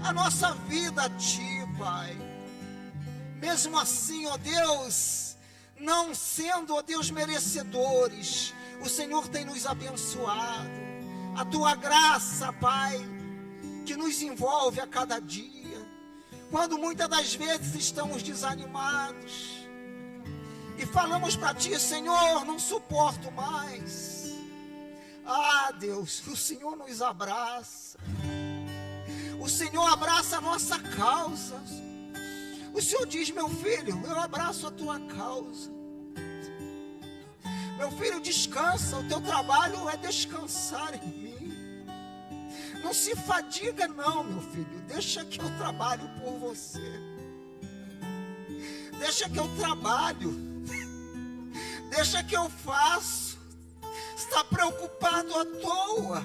a nossa vida a Ti, Pai. Mesmo assim, ó Deus, não sendo, ó Deus, merecedores, o Senhor tem nos abençoado. A Tua graça, Pai, que nos envolve a cada dia, quando muitas das vezes estamos desanimados e falamos para Ti: Senhor, não suporto mais. Ah, Deus, o Senhor nos abraça. O Senhor abraça a nossa causa. O Senhor diz: meu filho, eu abraço a tua causa. Meu filho, descansa, o teu trabalho é descansar em mim. Não se fadiga não, meu filho, deixa que eu trabalho por você. Deixa que eu trabalho. Deixa que eu faço. Está preocupado à toa.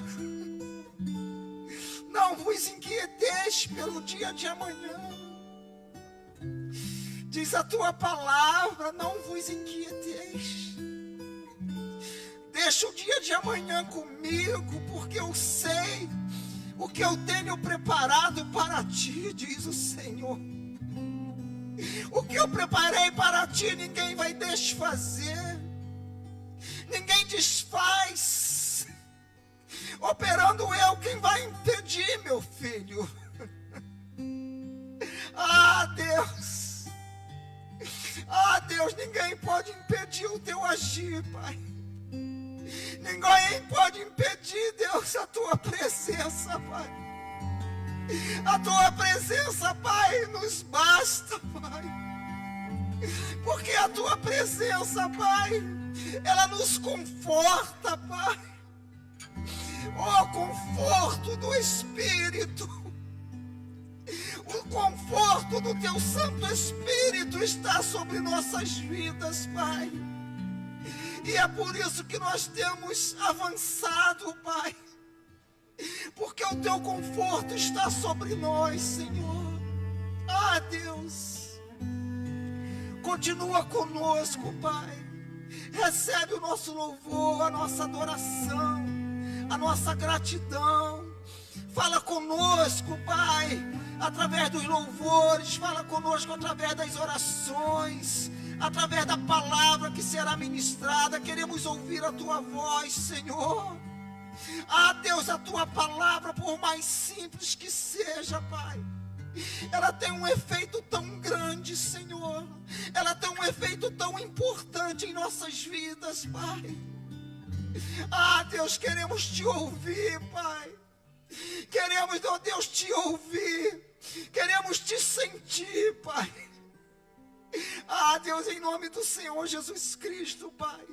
Não vos inquieteis pelo dia de amanhã. Diz a tua palavra: não vos inquieteis. Deixa o dia de amanhã comigo, porque eu sei o que eu tenho preparado para ti, diz o Senhor. O que eu preparei para ti, ninguém vai desfazer. Ninguém desfaz. Operando eu, quem vai impedir, meu filho? Ah, Deus. Ah, Deus, ninguém pode impedir o teu agir, Pai. Ninguém pode impedir, Deus, a tua presença, Pai. A tua presença, Pai, nos basta, Pai. Porque a tua presença, Pai, ela nos conforta, Pai. Oh, conforto do Espírito. O conforto do teu Santo Espírito está sobre nossas vidas, Pai. E é por isso que nós temos avançado, Pai. Porque o teu conforto está sobre nós, Senhor. Ah, Deus. Continua conosco, Pai. Recebe o nosso louvor, a nossa adoração, a nossa gratidão. Fala conosco, Pai, através dos louvores. Fala conosco através das orações, através da palavra que será ministrada. Queremos ouvir a tua voz, Senhor. Ah, Deus, a tua palavra, por mais simples que seja, Pai, ela tem um efeito tão grande, Senhor. Ela tem um efeito tão importante em nossas vidas, Pai. Ah, Deus, queremos te ouvir, Pai. Queremos, ó Deus, te ouvir. Queremos te sentir, Pai. Ah, Deus, em nome do Senhor Jesus Cristo, Pai,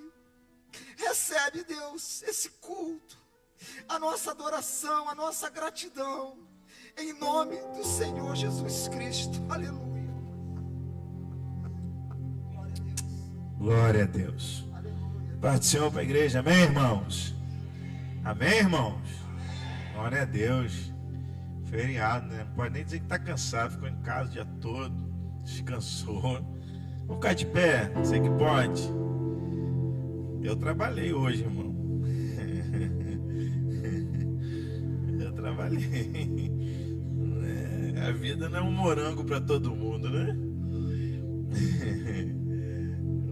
recebe, Deus, esse culto, a nossa adoração, a nossa gratidão, em nome do Senhor Jesus Cristo. Aleluia. Glória a Deus. Paz do Senhor para a igreja, amém, irmãos? Amém, irmãos? Glória a Deus. Feriado, né? Não pode nem dizer que está cansado, ficou em casa o dia todo, descansou. Vamos ficar de pé, sei que pode. Eu trabalhei hoje, irmão. Eu trabalhei. A vida não é um morango para todo mundo, né?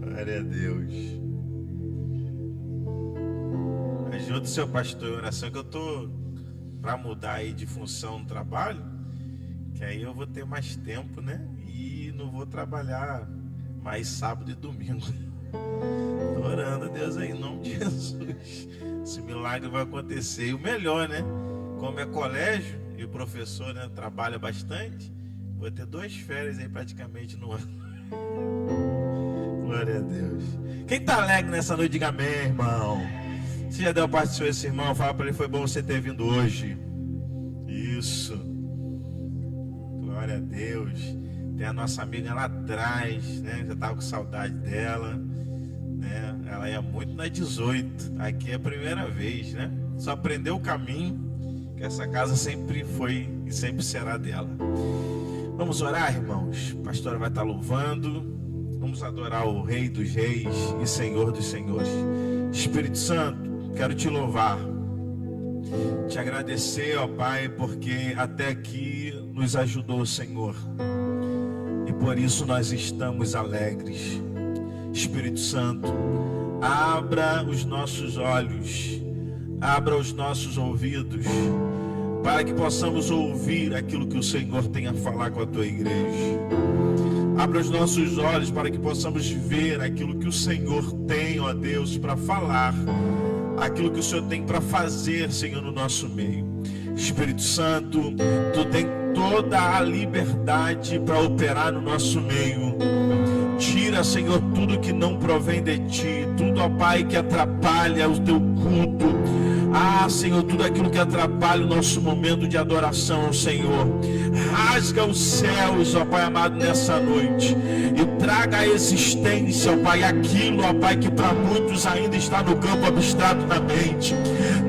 Glória a Deus. Ajuda o seu pastor em oração, que eu tô para mudar aí de função no trabalho, que aí eu vou ter mais tempo, né? E não vou trabalhar mais sábado e domingo. Tô orando a Deus aí, em nome de Jesus. Esse milagre vai acontecer. E o melhor, né? Como é colégio e o professor, né, trabalha bastante, vou ter 2 férias aí praticamente no ano. Glória a Deus. Quem tá alegre nessa noite, diga amém, irmão. Se já deu a parte do seu esse irmão, fala para ele: foi bom você ter vindo hoje. Isso. Glória a Deus. Tem a nossa amiga lá atrás, né? Já tava com saudade dela, né? Ela ia muito na 18. Aqui é a primeira vez, né? Só aprendeu o caminho, que essa casa sempre foi e sempre será dela. Vamos orar, irmãos. A pastora vai estar louvando. Vamos adorar o Rei dos Reis e Senhor dos Senhores. Espírito Santo, quero te louvar. Te agradecer, ó Pai, porque até aqui nos ajudou o Senhor. E por isso nós estamos alegres. Espírito Santo, abra os nossos olhos, abra os nossos ouvidos, para que possamos ouvir aquilo que o Senhor tem a falar com a tua igreja. Abra os nossos olhos para que possamos ver aquilo que o Senhor tem, ó Deus, para falar, aquilo que o Senhor tem para fazer, Senhor, no nosso meio. Espírito Santo, tu tem toda a liberdade para operar no nosso meio. Tira, Senhor, tudo que não provém de ti, tudo, ó Pai, que atrapalha o teu culto. Ah, Senhor, tudo aquilo que atrapalha o nosso momento de adoração ao Senhor. Rasga os céus, ó Pai amado, nessa noite. E traga à existência, ó Pai, aquilo, ó Pai, que para muitos ainda está no campo abstrato da mente.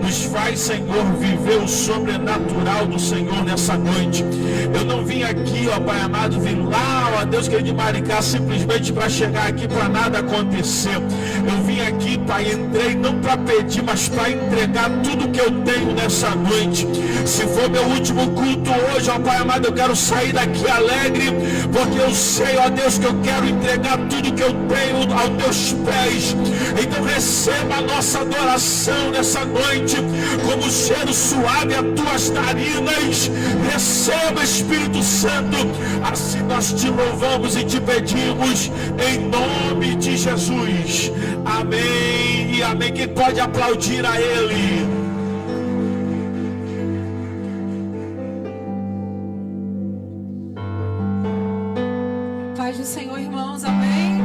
Nos faz, Senhor, viver o sobrenatural do Senhor nessa noite. Eu não vim aqui, ó Pai amado, vim lá, ó Deus querido, de Maricá, simplesmente para chegar aqui para nada acontecer. Eu vim aqui, Pai, entrei não para pedir, mas para entregar tudo que eu tenho nessa noite. Se for meu último culto hoje, ó Pai amado, eu quero sair daqui alegre, porque eu sei, ó Deus, que eu quero entregar tudo que eu tenho aos teus pés. Então receba a nossa adoração nessa noite, como cheiro suave a tuas narinas. Receba, Espírito Santo, assim nós te louvamos e te pedimos, em nome de Jesus. Amém e amém. Quem pode aplaudir a Ele? Paz do Senhor, irmãos, amém?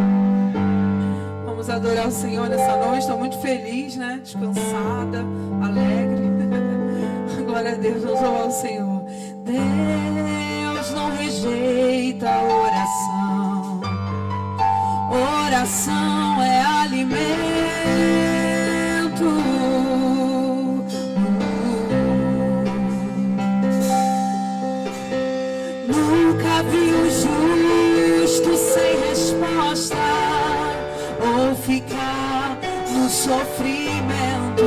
Vamos adorar o Senhor nessa noite. Estou muito feliz, né? Descansada, alegre. Glória a Deus, vamos louvar o Senhor. Deus não rejeita a oração. Oração é alimento. Nunca vi o justo sem resposta ou ficar no sofrimento.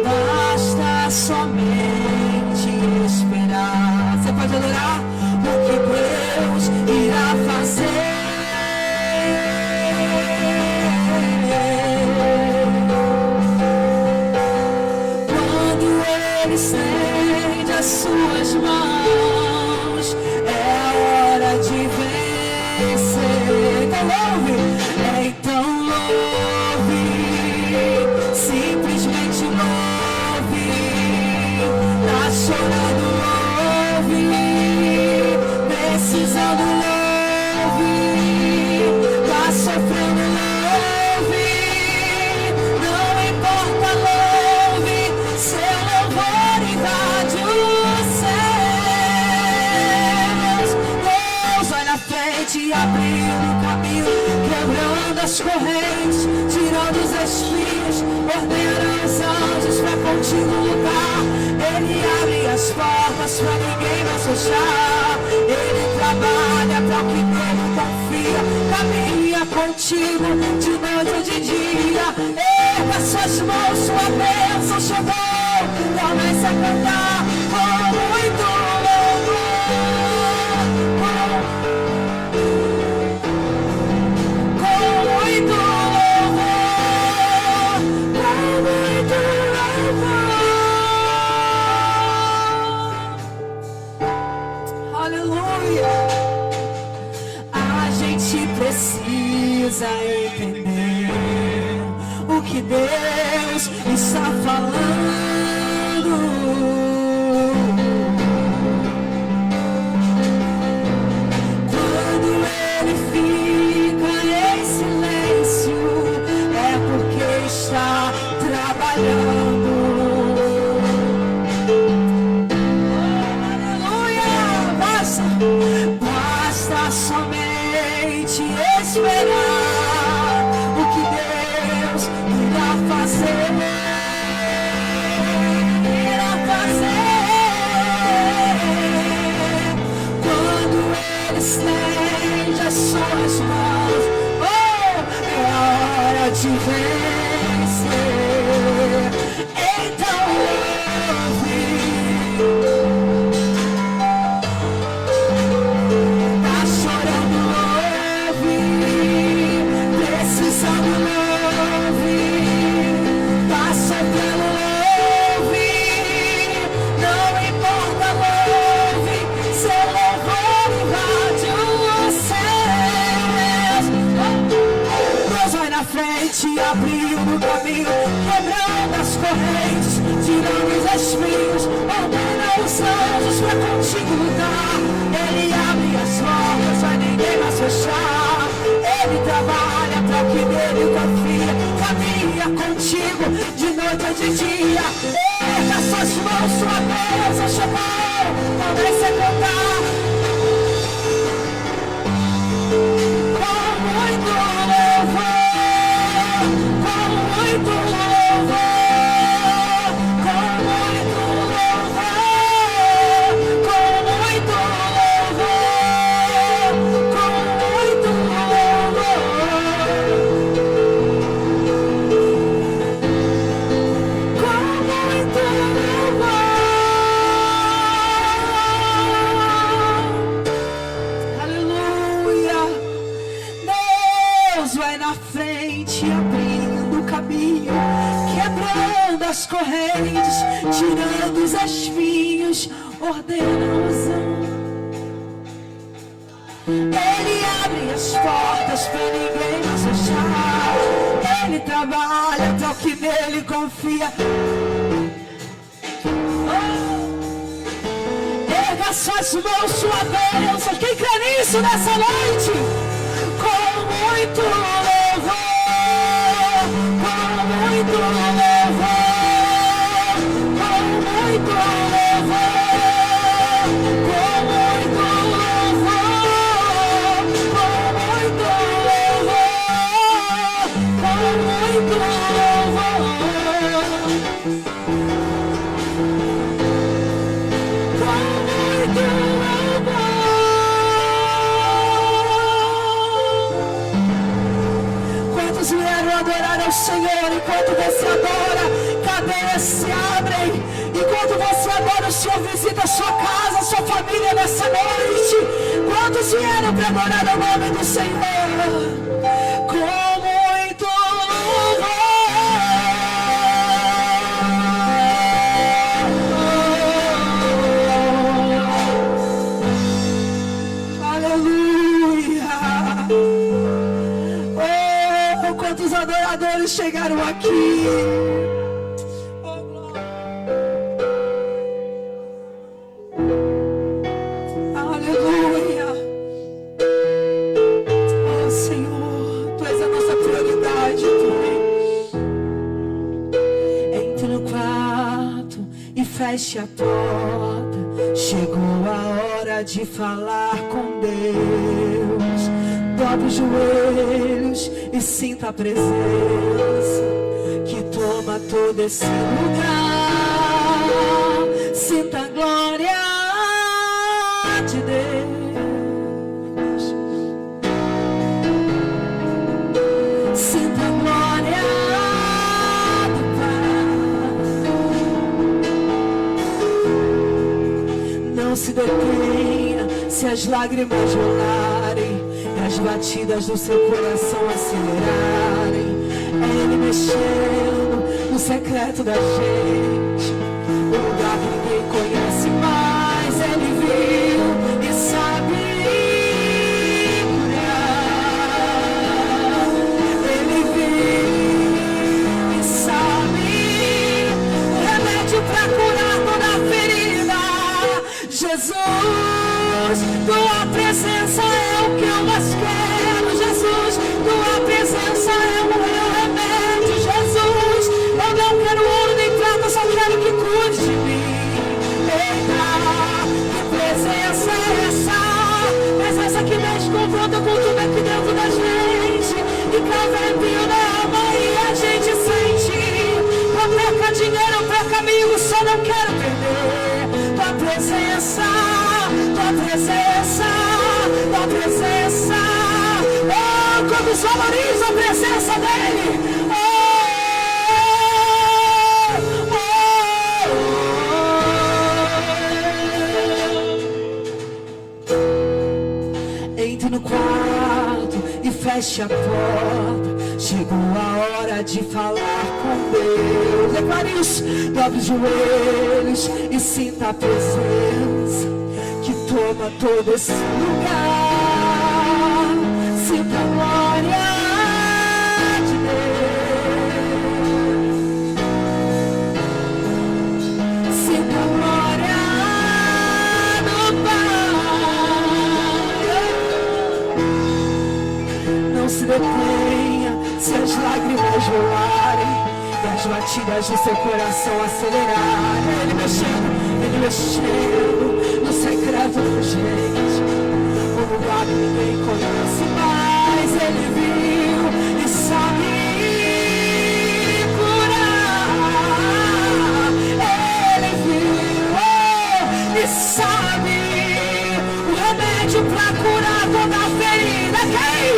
Basta somente esperar. Você pode adorar o que Deus irá fazer. Quando Ele estende as suas mãos, é hora de vencer. Então louve, então louve, simplesmente louve. Tá chorando, louve, precisando, louve, tá sofrendo, louve, não importa, louve, seu louvor invade os céus. Deus vai na frente, abrindo o caminho, quebrando as correntes, tirando os espinhos, ordenando os anjos pra contigo lutar. Ele abre as portas pra ninguém mais fechar. Ele trabalha pra o que nele confia. Caminha contigo de noite ou de dia. Erga suas mãos, sua bênção chegou. Comece a cantar com muito louvor. Com muito louvor. Com muito louvor. Aleluia. A gente precisa entender o que Deus está falando. Quando Ele fica em silêncio, é porque está trabalhando. Basta somente esperar o que Deus irá fazer. Irá fazer. os anjos pra contigo lutar. Ele abre as portas, vai ninguém mais fechar. Ele trabalha pra que nele confia. Caminha contigo de noite ou de dia. Erga suas mãos, sua bênção chegou. Não deixe contar. Com muito louvor, com muito louvor, com muito louvor, com muito louvor, com muito louvor, com muito louvor. Aleluia. Deus vai na frente, abrindo o caminho, quebrando as correntes, tirando os espinhos, ordena a unção. Ele abre as portas pra ninguém mais fechar. Ele trabalha para o que nele confia. Erga suas mãos, sua bênção. Quem crê nisso nessa noite? Com muito louvor, com muito louvor, com muito louvor, com muito louvor, com muito louvor, com muito louvor, com muito louvor. Quantos vieram adorar ao Senhor? Enquanto você adora, cadeias se abrem. Enquanto você adora, o Senhor visita a sua casa, a sua família nessa noite. Quantos vieram para adorar o nome do Senhor? Com muito louvor. Aleluia. Oh, quantos adoradores chegaram aqui. Oh, glória. Aleluia. Oh, Senhor, Tu és a nossa prioridade, Pai. Entre no quarto e feche a porta. Chegou a hora de falar com Deus. Dobre os joelhos e sinta a presença que toma todo esse lugar. Sinta a glória de Deus. Sinta a glória do Pai. Não se detenha se as lágrimas rolarem, as batidas do seu coração acelerarem. É Ele mexendo no secreto da gente, o lugar que ninguém conhece, mas Ele viu e sabe curar. Ele viu e sabe o remédio para curar toda a ferida. Jesus, Tua presença é o que eu mais quero. Jesus, Tua presença é o meu remédio. Jesus, eu não quero ouro nem prata, só quero que cuide de mim. Eita, que presença é essa? Presença que mexe com volta com tudo aqui dentro da gente, e causa arrepio na alma e a gente sente. Não perca dinheiro, não perca amigo, só não quero perder Tua presença, Tua presença, Tua presença. Oh, quantos valorizam a presença dEle. Entre no quarto e feche a porta. Chegou a hora de falar com Deus. Declare isso. Dobre os joelhos e sinta a presença que toma todo esse lugar. Sinta a glória de Deus. Sinta a glória batidas do seu coração acelerar. Ele mexendo no secreto da gente, um lugar que ninguém conhece, mas ele viu e sabe curar. Ele viu e sabe o remédio pra curar toda a ferida. Quem?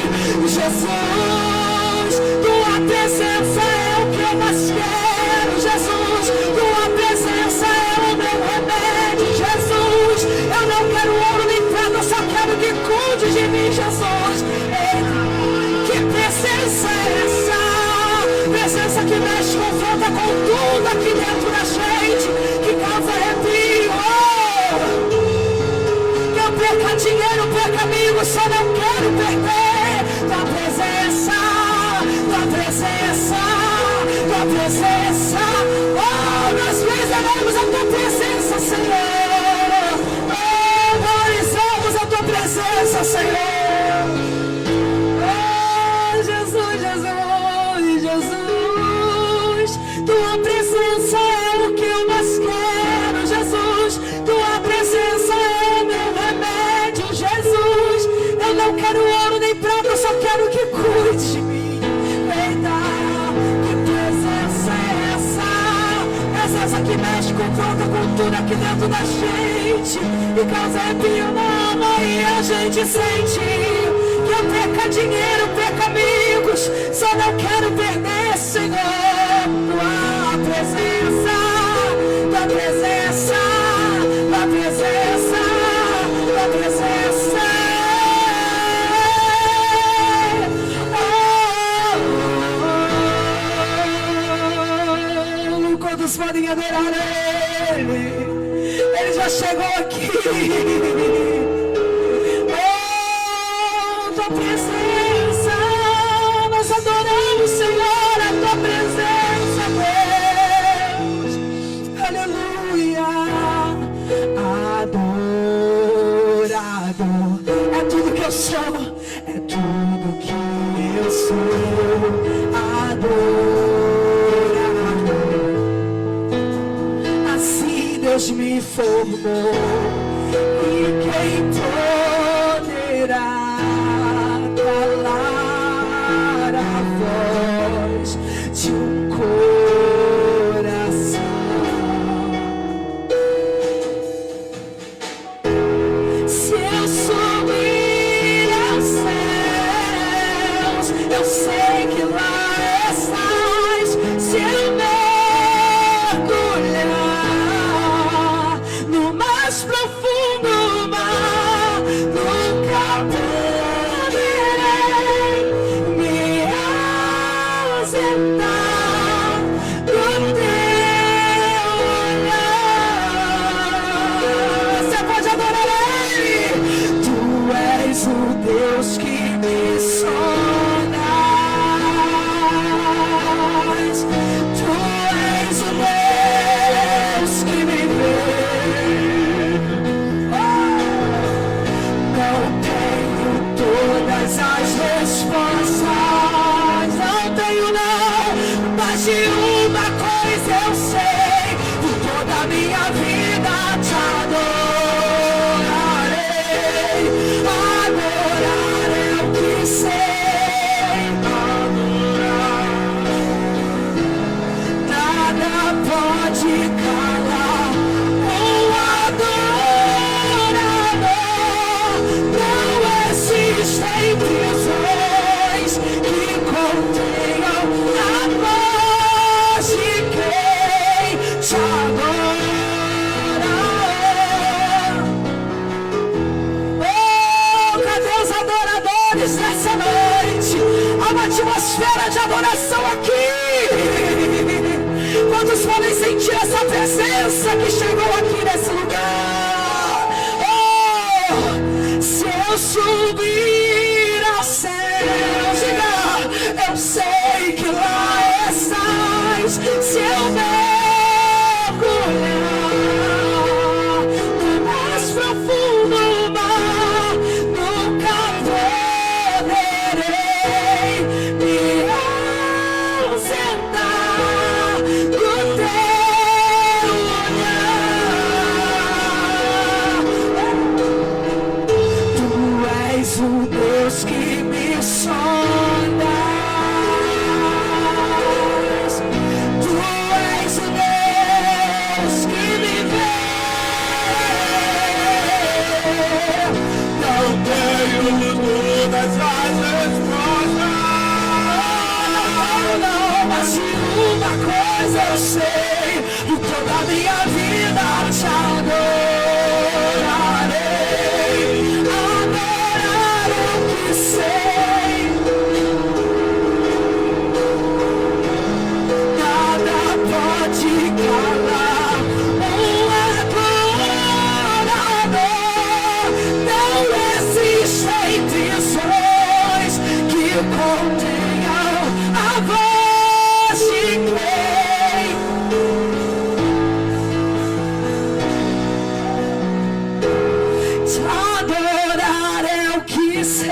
Jesus, tua presença é o que eu mais quero. Jesus, tua presença é o meu remédio. Jesus, eu não quero ouro nem prata, eu só quero que cuide de mim. Jesus, que presença é essa? Presença que mexe, confronta com tudo aqui dentro da gente, que causa arrepio. Eu perca dinheiro, perca amigos, só não quero perder tua presença, tua presença, tua presença. Oh, nós preservamos a tua presença, Senhor. Oh, valorizamos a tua presença, Senhor. Oh, Jesus, Jesus, Jesus. Tua presença é o que eu mais quero, Jesus. Tua presença é o meu remédio, Jesus. Eu não quero ouro nem prata, eu só quero que cuide de mim. Eita, que presença é essa? Presença que mexe, confronta com tudo aqui dentro da gente e causa arrepio na alma, e a gente sente que eu perca dinheiro, perca amigos, só não quero perder, Senhor, tua presença, tua presença, tua presença, tua presença. Quantos podem adorar Ele? Ele já chegou aqui. Oh, tua presença, nós adoramos, Senhor, a tua presença, Deus. Aleluia. Adorador é tudo que eu sou, é tudo que eu sou. Adorador, Deus me formou, e quem poderá calar a voz de um coração? Se eu subir aos céus, eu sei que lá estás. Se eu profundo mar, nunca poderei me ausentar do teu olhar. Você pode adorar Ele. Tu és o Deus que me sondas. Tu és o Deus que me vê. As respostas não tenho não, mas de uma coisa eu sei, por toda a minha vida te adorarei. Adorar é o que sei, adorar nada pode calar um adorador. Não existem prisões que contenham a voz de quem te adora. Oh, cadê os adoradores nessa noite? Há uma atmosfera de adoração aqui. Quantos podem sentir essa presença que chegou aqui nesse lugar? Oh, se eu subir aos céus, diga, eu sei que lá estás. Se eu mergulhar no mais profundo mar, nunca poderei me ausentar do Jesus, eu sei, por toda a minha vida te adorarei. Adorar o que sei, nada pode calar um adorador. Não existem prisões que contenham a voz de quem te adorar é o que sei,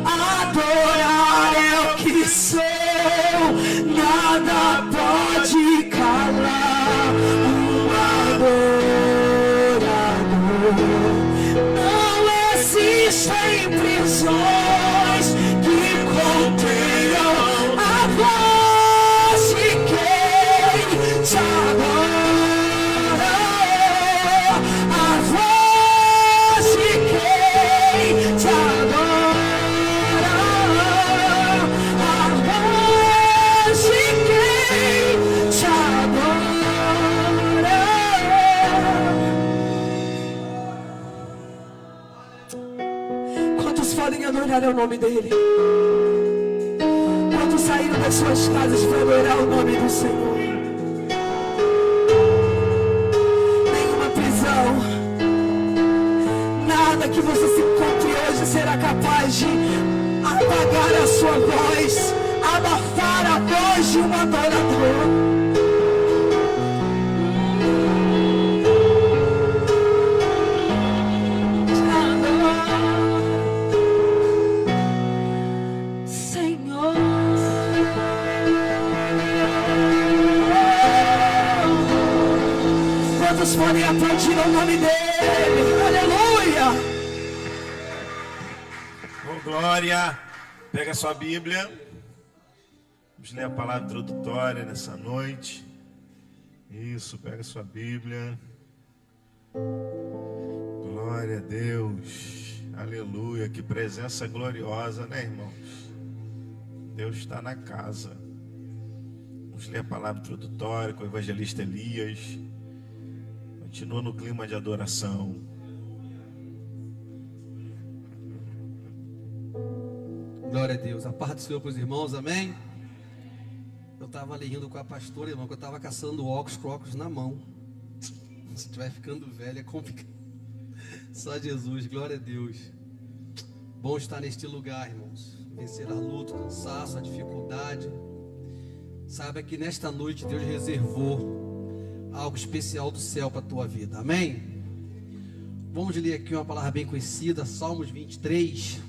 adorar é o que sou. Nada pode calar um adorador. Não existem prisões que contenham a voz de quem te adora. A voz de quem te adora. A voz de quem te adora. Quantos podem adorar o nome dele? Quantos saíram das suas casas para adorar o nome do Senhor? Nenhuma prisão, nada que você se encontre hoje será capaz de apagar a sua voz, abafar a voz de um adorador. Senhor, quantos podem aplaudir o nome dele? Aleluia! Oh, glória! Pega a sua Bíblia. Vamos ler a palavra introdutória nessa noite. Isso, pega a sua Bíblia. Glória a Deus. Aleluia. Que presença gloriosa, né, irmãos? Deus está na casa. Vamos ler a palavra introdutória com o evangelista Elias. Continua no clima de adoração. Glória a Deus. A paz do Senhor para os irmãos, amém? Eu estava ali rindo com a pastora, irmão, que eu estava caçando óculos com óculos na mão. Se estiver ficando velho é complicado. Só Jesus, glória a Deus. Bom estar neste lugar, irmãos. Vencer a luta, o cansaço, a dificuldade. Saiba que nesta noite Deus reservou algo especial do céu para a tua vida, amém? Vamos ler aqui uma palavra bem conhecida, Salmos 23.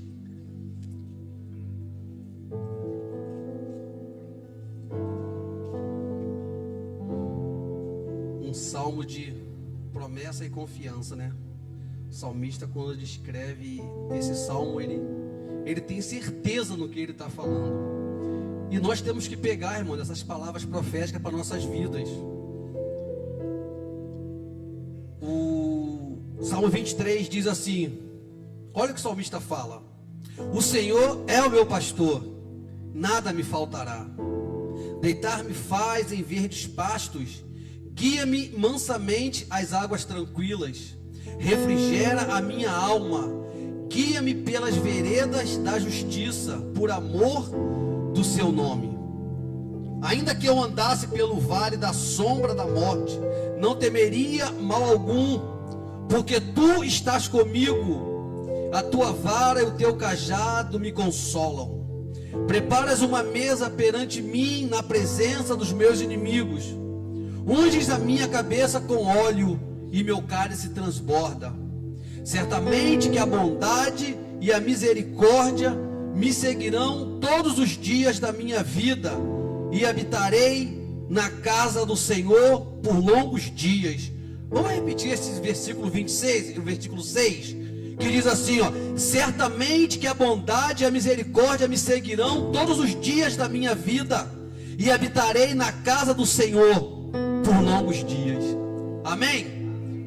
Um salmo de promessa e confiança, né? O salmista, quando descreve esse salmo, ele tem certeza no que ele está falando. E nós temos que pegar, irmão, essas palavras proféticas para nossas vidas. O Salmo 23 diz assim: olha o que o salmista fala: o Senhor é o meu pastor, nada me faltará. Deitar-me faz em verdes pastos, guia-me mansamente às águas tranquilas. Refrigera a minha alma, guia-me pelas veredas da justiça, por amor do seu nome. Ainda que eu andasse pelo vale da sombra da morte, não temeria mal algum, porque tu estás comigo. A tua vara e o teu cajado me consolam. Preparas uma mesa perante mim na presença dos meus inimigos. Unges a minha cabeça com óleo e meu cálice transborda. Certamente que a bondade e a misericórdia me seguirão todos os dias da minha vida, e habitarei na casa do Senhor por longos dias. Vamos repetir esse versículo 26 e o versículo 6, que diz assim, ó: certamente que a bondade e a misericórdia me seguirão todos os dias da minha vida, e habitarei na casa do Senhor por longos dias. Amém?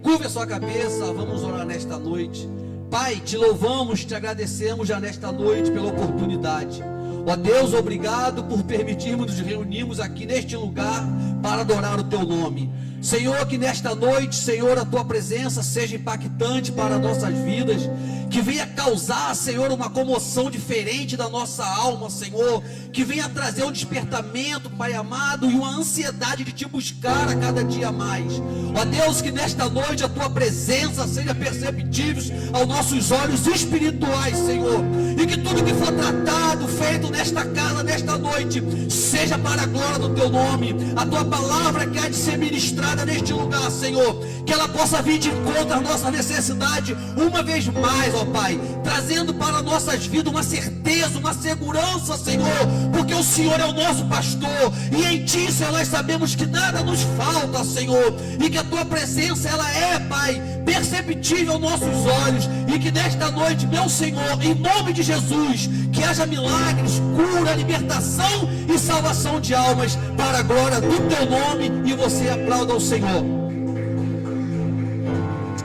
Curva a sua cabeça, vamos orar nesta noite. Pai, te louvamos, te agradecemos já nesta noite pela oportunidade. Ó Deus, obrigado por permitirmos nos reunirmos aqui neste lugar para adorar o teu nome. Senhor, que nesta noite, Senhor, a tua presença seja impactante para nossas vidas, que venha causar, Senhor, uma comoção diferente da nossa alma, Senhor, que venha trazer um despertamento, Pai amado, e uma ansiedade de te buscar a cada dia mais. Ó Deus, que nesta noite a tua presença seja perceptível aos nossos olhos espirituais, Senhor, e que tudo que for tratado, feito nesta casa, nesta noite, seja para a glória do teu nome. A tua palavra que há de ser ministrada neste lugar, Senhor, que ela possa vir de encontro à nossa necessidade uma vez mais, ó Pai, trazendo para nossas vidas uma certeza, uma segurança, Senhor, porque o Senhor é o nosso pastor, e em Ti, Senhor, nós sabemos que nada nos falta, Senhor, e que a Tua presença, ela é, Pai, perceptível aos nossos olhos, e que nesta noite, meu Senhor, em nome de Jesus, que haja milagres, cura, libertação e salvação de almas, para a glória do Teu nome, e você aplauda ao Senhor.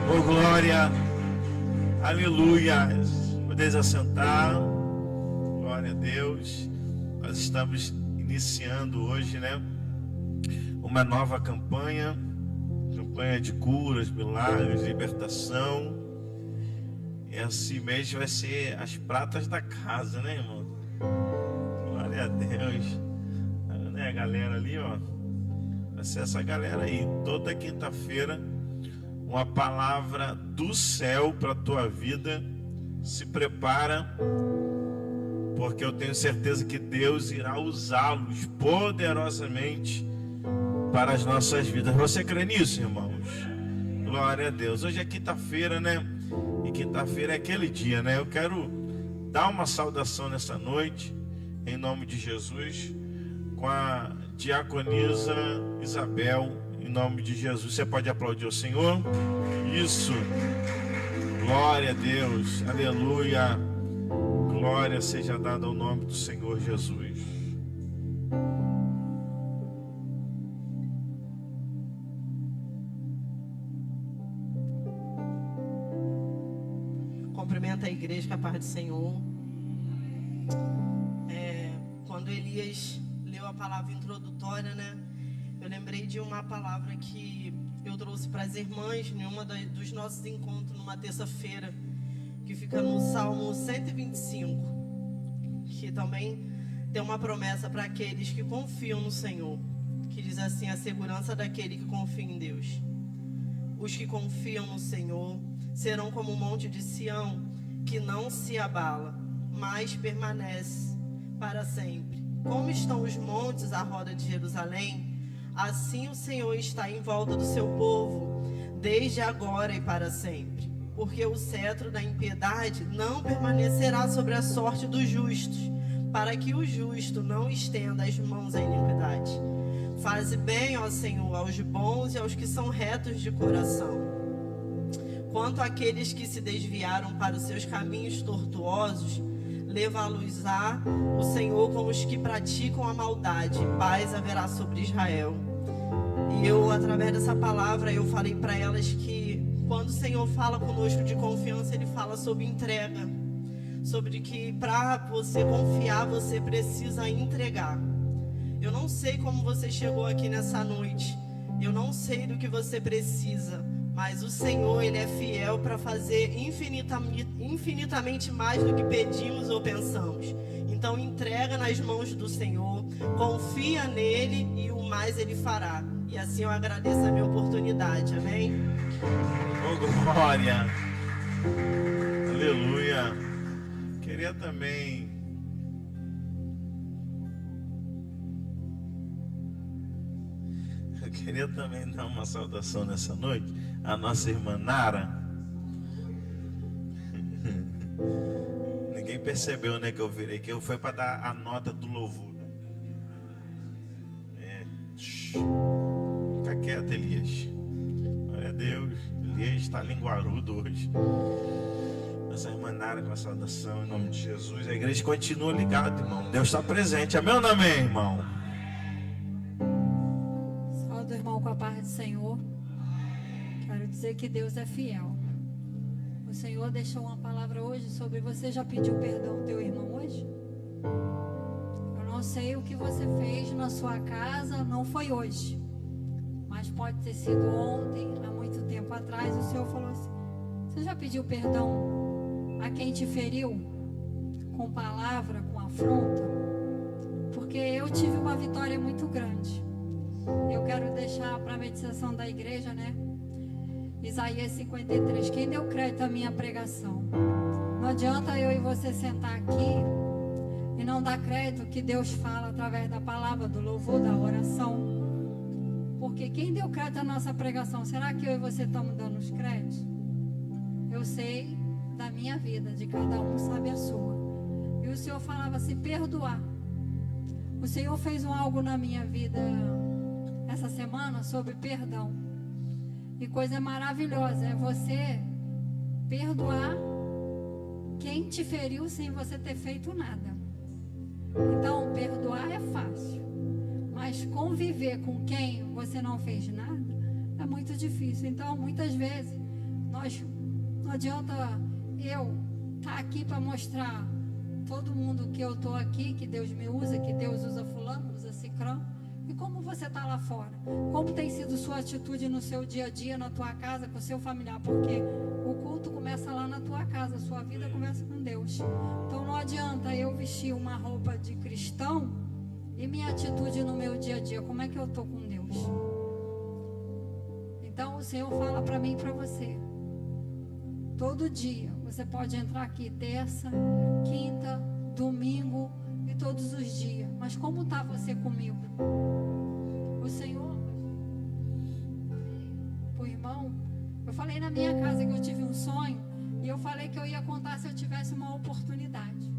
Oh, glória, aleluia. Podeis assentar. Glória a Deus. Nós estamos iniciando hoje, né, uma nova campanha de curas, milagres, libertação. E esse mês vai ser as pratas da casa, né, irmão? Glória a Deus. Né, a galera ali, ó, vai ser essa galera aí. Toda quinta-feira, uma palavra do céu para a tua vida. Se prepara, porque eu tenho certeza que Deus irá usá-los poderosamente para as nossas vidas. Você crê nisso, irmãos? Glória a Deus. Hoje é quinta-feira, né? E quinta-feira é aquele dia, né? Eu quero dar uma saudação nessa noite, em nome de Jesus, com a diaconisa Isabel, em nome de Jesus. Você pode aplaudir o Senhor? Isso. Glória a Deus. Aleluia. Glória seja dada ao nome do Senhor Jesus. Cumprimenta a igreja com a paz do Senhor. Quando Elias leu a palavra introdutória, né? Eu lembrei de uma palavra que eu trouxe para as irmãs em uma dos nossos encontros numa terça-feira, que fica no Salmo 125, que também tem uma promessa para aqueles que confiam no Senhor, que diz assim: a segurança daquele que confia em Deus. Os que confiam no Senhor serão como o monte de Sião, que não se abala, mas permanece para sempre. Como estão os montes à roda de Jerusalém, assim o Senhor está em volta do seu povo, desde agora e para sempre. Porque o cetro da impiedade não permanecerá sobre a sorte dos justos, para que o justo não estenda as mãos à iniquidade. Faze bem, ó Senhor, aos bons e aos que são retos de coração. Quanto àqueles que se desviaram para os seus caminhos tortuosos, levá-los-á o Senhor com os que praticam a maldade, paz haverá sobre Israel. E eu, através dessa palavra, eu falei para elas que quando o Senhor fala conosco de confiança, Ele fala sobre entrega, sobre que para você confiar, você precisa entregar. Eu não sei como você chegou aqui nessa noite, eu não sei do que você precisa, mas o Senhor, Ele é fiel para fazer infinitamente mais do que pedimos ou pensamos. Então entrega nas mãos do Senhor, confia nele e o mais Ele fará. E assim eu agradeço a minha oportunidade, amém? Oh, glória. Aleluia. Queria também dar uma saudação nessa noite à nossa irmã Nara. Ninguém percebeu, né, que eu virei, que eu fui para dar a nota do louvor. Fica quieto, Elias. Glória a Deus. Elias está linguarudo hoje. Nossa irmã Nara com a saudação em nome de Jesus. A igreja continua ligada, irmão. Deus está presente. Amém ou não amém, irmão? Salve, irmão, com a paz do Senhor. Quero dizer que Deus é fiel. O Senhor deixou uma palavra hoje sobre você. Já pediu perdão ao teu irmão hoje? não sei o que você fez na sua casa, não foi hoje, mas pode ter sido ontem, há muito tempo atrás. O Senhor falou assim: você já pediu perdão a quem te feriu com palavra, com afronta? Porque eu tive uma vitória muito grande. Eu quero deixar para a meditação da igreja, né? Isaías 53. Quem deu crédito à minha pregação? Não adianta eu e você sentar aqui e não dar crédito que Deus fala através da palavra, do louvor, da oração. Porque quem deu crédito à nossa pregação? Será que eu e você estamos dando os créditos? Eu sei da minha vida, de cada um sabe a sua. E o Senhor falava assim: perdoar. O Senhor fez algo na minha vida essa semana sobre perdão. E coisa maravilhosa é você perdoar quem te feriu sem você ter feito nada. Então, perdoar é fácil, mas conviver com quem você não fez nada é muito difícil. Então, muitas vezes, não adianta eu estar aqui para mostrar todo mundo que eu estou aqui, que Deus me usa, que Deus usa fulano, usa cicrano. E como você está lá fora? Como tem sido sua atitude no seu dia a dia, na tua casa, com o seu familiar? Porque o culto começa lá na tua casa, a sua vida começa com Deus. Então não adianta eu vestir uma roupa de cristão e minha atitude no meu dia a dia, como é que eu estou com Deus? Então o Senhor fala para mim e para você: todo dia você pode entrar aqui, terça, quinta, domingo e todos os dias. Mas como está você comigo? O Senhor, o irmão, eu falei na minha casa que eu tive um sonho e eu falei que eu ia contar se eu tivesse uma oportunidade.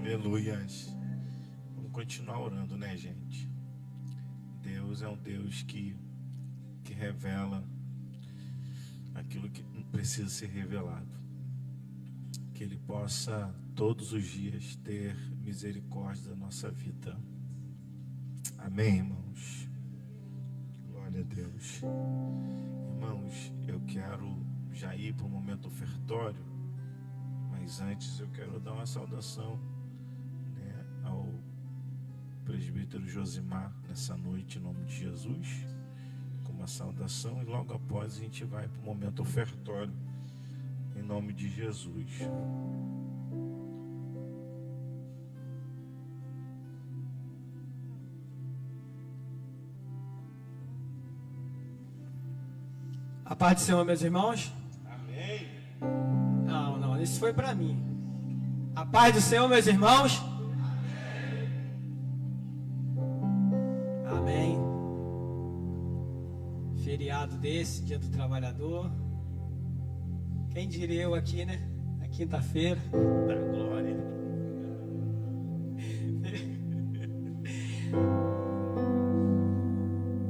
Aleluias. Vamos continuar orando, né, gente? Deus é um Deus que revela aquilo que precisa ser revelado. Que Ele possa todos os dias ter misericórdia da nossa vida. Amém, irmãos? Glória a Deus. Irmãos, eu quero já ir para o momento ofertório, mas antes eu quero dar uma saudação, né, ao presbítero Josimar nessa noite, em nome de Jesus, com uma saudação, e logo após a gente vai para o momento ofertório, em nome de Jesus. A paz do Senhor, meus irmãos. Amém. Não, isso foi para mim. A paz do Senhor, meus irmãos. Amém. Feriado desse, Dia do Trabalhador. Quem diria eu aqui, né? Na quinta-feira. Da glória.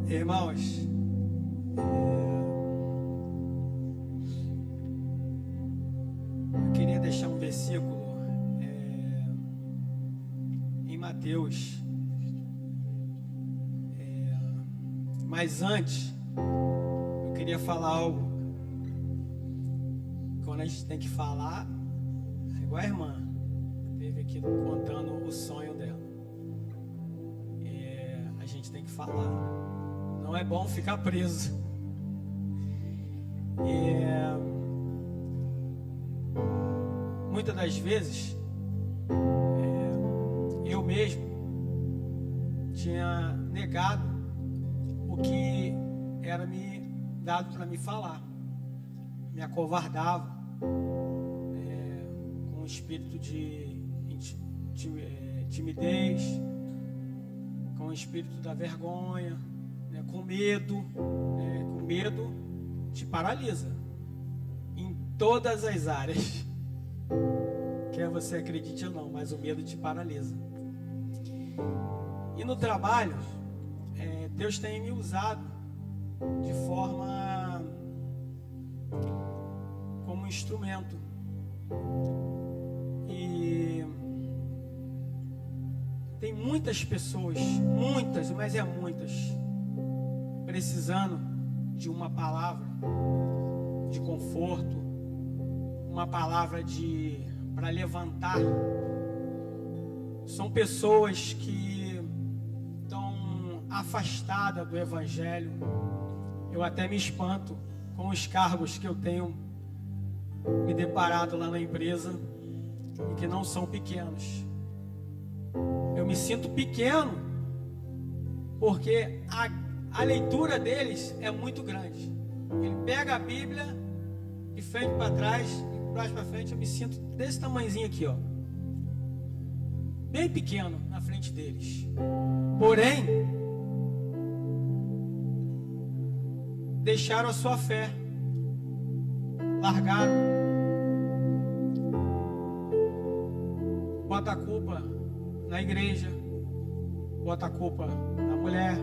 Irmãos, eu queria deixar um versículo em Mateus. Mas antes, eu queria falar algo. Quando a gente tem que falar, é igual a irmã teve aqui contando o sonho dela. A gente tem que falar. Não é bom ficar preso. Muitas das vezes, eu mesmo tinha negado o que era me dado para me falar. Me acovardava com um espírito de timidez, com o espírito da vergonha, com medo. Com medo te paralisa em todas as áreas, quer você acredite ou não, mas o medo te paralisa. E no trabalho, Deus tem me usado de forma como instrumento. E tem muitas pessoas, muitas, mas muitas, precisando de uma palavra de conforto, uma palavra para levantar. São pessoas que estão afastadas do Evangelho. Eu até me espanto com os cargos que eu tenho me deparado lá na empresa, e que não são pequenos. Eu me sinto pequeno porque a leitura deles é muito grande. Ele pega a Bíblia de frente para trás, de trás para frente. Eu me sinto desse tamanhozinho aqui, ó, bem pequeno na frente deles. Porém, deixaram a sua fé, largaram, bota a culpa na igreja, bota a culpa na mulher,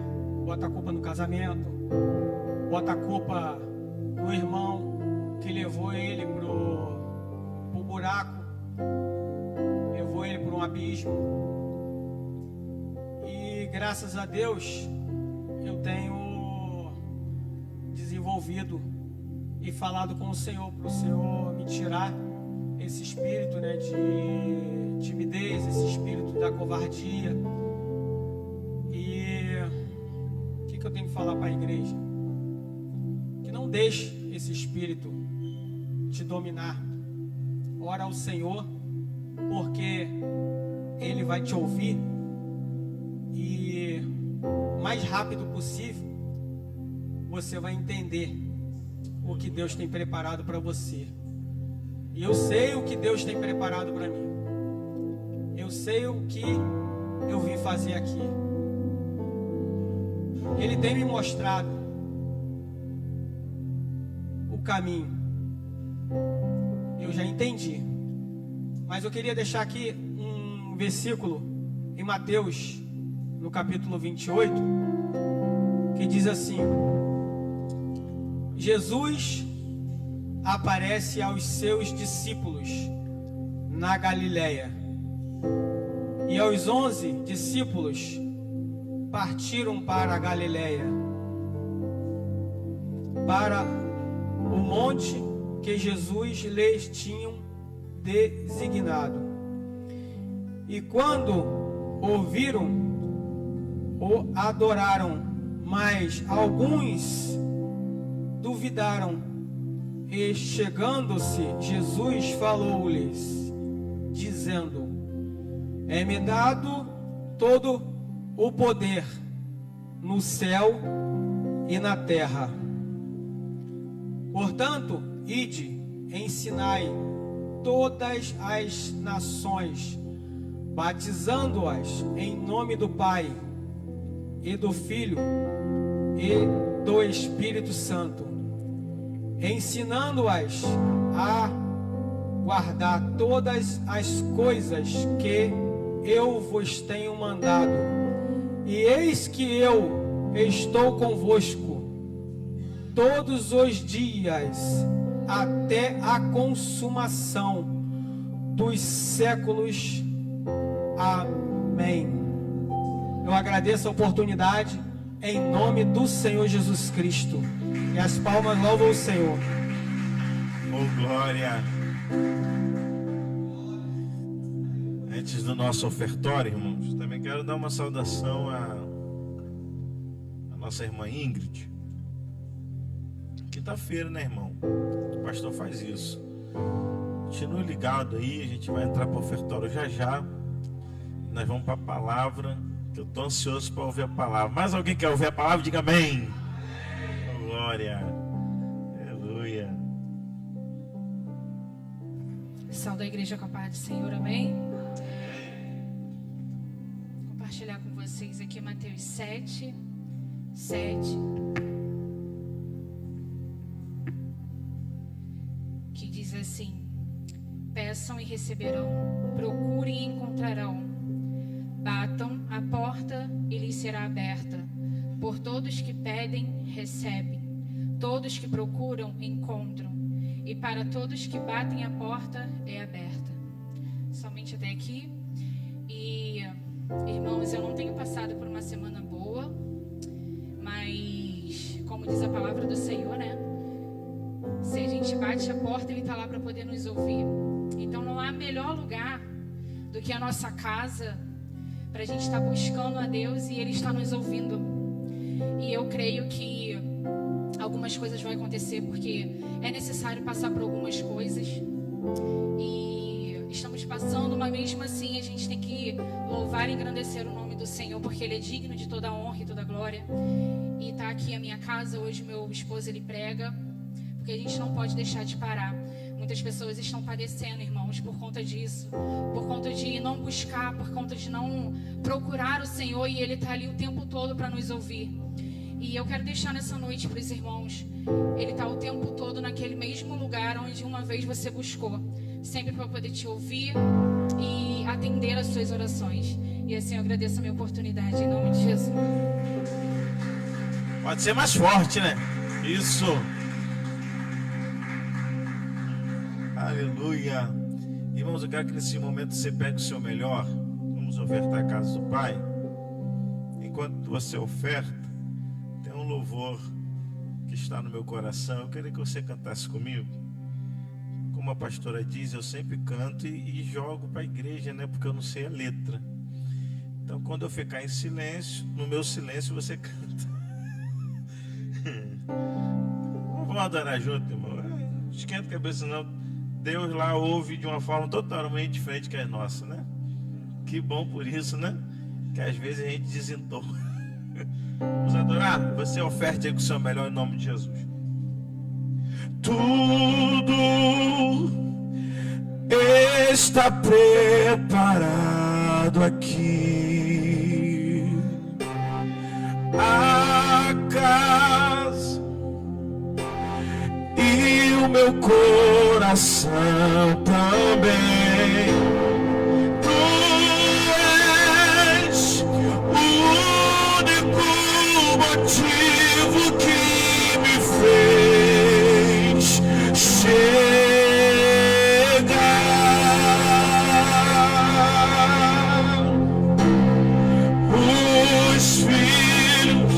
bota a culpa no casamento, bota a culpa no irmão que levou ele pro buraco, levou ele para um abismo. E graças a Deus eu tenho desenvolvido e falado com o Senhor, para o Senhor me tirar esse espírito, de timidez, esse espírito da covardia. E o que eu tenho que falar para a igreja? Que não deixe esse espírito te dominar. Ora ao Senhor, porque Ele vai te ouvir, e o mais rápido possível você vai entender o que Deus tem preparado para você. E eu sei o que Deus tem preparado para mim. Eu sei o que eu vim fazer aqui. Ele tem me mostrado o caminho. eu já entendi. Mas eu queria deixar aqui um versículo em Mateus, no capítulo 28, que diz assim: Jesus aparece aos seus discípulos na Galileia, e aos 11 discípulos partiram para a Galileia, para o monte que Jesus lhes tinha designado. E quando ouviram, o adoraram, mas alguns duvidaram. E chegando-se, Jesus falou-lhes, dizendo: é-me dado todo o poder no céu e na terra. Portanto, ide, ensinai todas as nações, batizando-as em nome do Pai e do Filho e do Espírito Santo, ensinando-as a guardar todas as coisas que eu vos tenho mandado. E eis que eu estou convosco todos os dias, até a consumação dos séculos. Amém. Eu agradeço a oportunidade em nome do Senhor Jesus Cristo. E as palmas louvam o Senhor. Oh, glória. Antes do nosso ofertório, irmãos, também quero dar uma saudação à nossa irmã Ingrid. Quinta-feira, né, irmão? O pastor faz isso. Continue ligado aí, a gente vai entrar para o ofertório já já. Nós vamos para a palavra, que eu estou ansioso para ouvir a palavra. Mais alguém quer ouvir a palavra? Diga amém. Oh, glória. Aleluia. Salve a igreja com a paz do Senhor, amém? Vou compartilhar com vocês aqui Mateus 7. Que diz assim: peçam e receberão, procurem e encontrarão, batam a porta e lhes será aberta. Por todos que pedem, recebem, todos que procuram, encontram, e para todos que batem a porta é aberta. Somente até aqui. E, irmãos, eu não tenho passado por uma semana boa, mas, como diz a palavra do Senhor, né? Se a gente bate a porta, Ele está lá para poder nos ouvir. Então não há melhor lugar do que a nossa casa para a gente estar buscando a Deus e Ele está nos ouvindo. E eu creio que algumas coisas vão acontecer porque é necessário passar por algumas coisas. E estamos passando, mas mesmo assim a gente tem que louvar e engrandecer o nome do Senhor, porque Ele é digno de toda a honra e toda a glória. E está aqui a minha casa, hoje meu esposo ele prega, porque a gente não pode deixar de parar. Muitas pessoas estão padecendo, irmãos, por conta disso, por conta de não buscar, por conta de não procurar o Senhor, e Ele está ali o tempo todo para nos ouvir. E eu quero deixar nessa noite para os irmãos, Ele está o tempo todo naquele mesmo lugar onde uma vez você buscou, sempre para poder te ouvir e atender às suas orações. E assim eu agradeço a minha oportunidade, em nome de Jesus. Pode ser mais forte, né? Isso. Aleluia. Irmãos, eu quero que nesse momento você pegue o seu melhor. Vamos ofertar a casa do Pai. Enquanto você oferta, tem um louvor que está no meu coração. Eu queria que você cantasse comigo. Como a pastora diz, eu sempre canto e jogo para a igreja, né? Porque eu não sei a letra. Então, quando eu ficar em silêncio, no meu silêncio você canta. Vamos adorar junto, irmão. Esquenta a cabeça, não. Deus lá ouve de uma forma totalmente diferente que a nossa, né? Que bom por isso, né? Que às vezes a gente desentoa. Vamos adorar? Você oferte aí com o seu melhor em nome de Jesus. Tudo está preparado aqui. A casa e o meu coração coração também. Tu és o único motivo que me fez chegar. Os filhos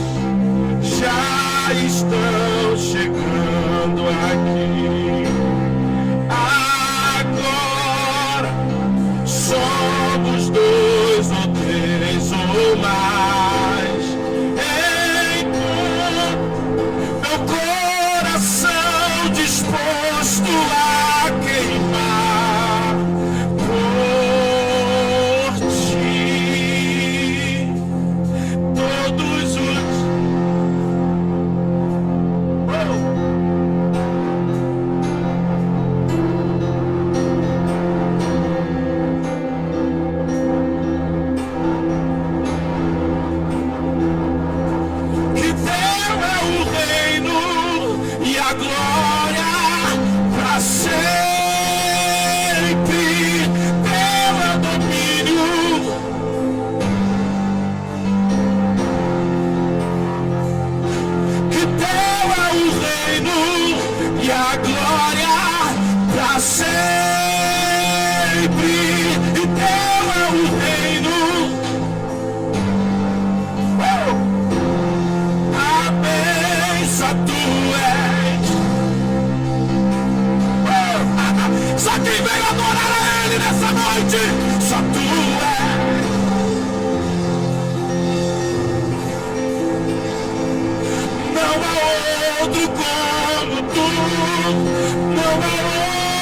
já estão chegando aqui. Agora somos 2 ou 3 ou mais. Então, meu coração disposto a queimar por ti. Todos os que teu é o reino e a glória para sempre. Teu é o domínio. Que teu é o reino e a glória para sempre. E teu é o reino. Amém, só tu és. Só quem veio adorar a Ele nessa noite, só tu és. Não há outro como tu, não há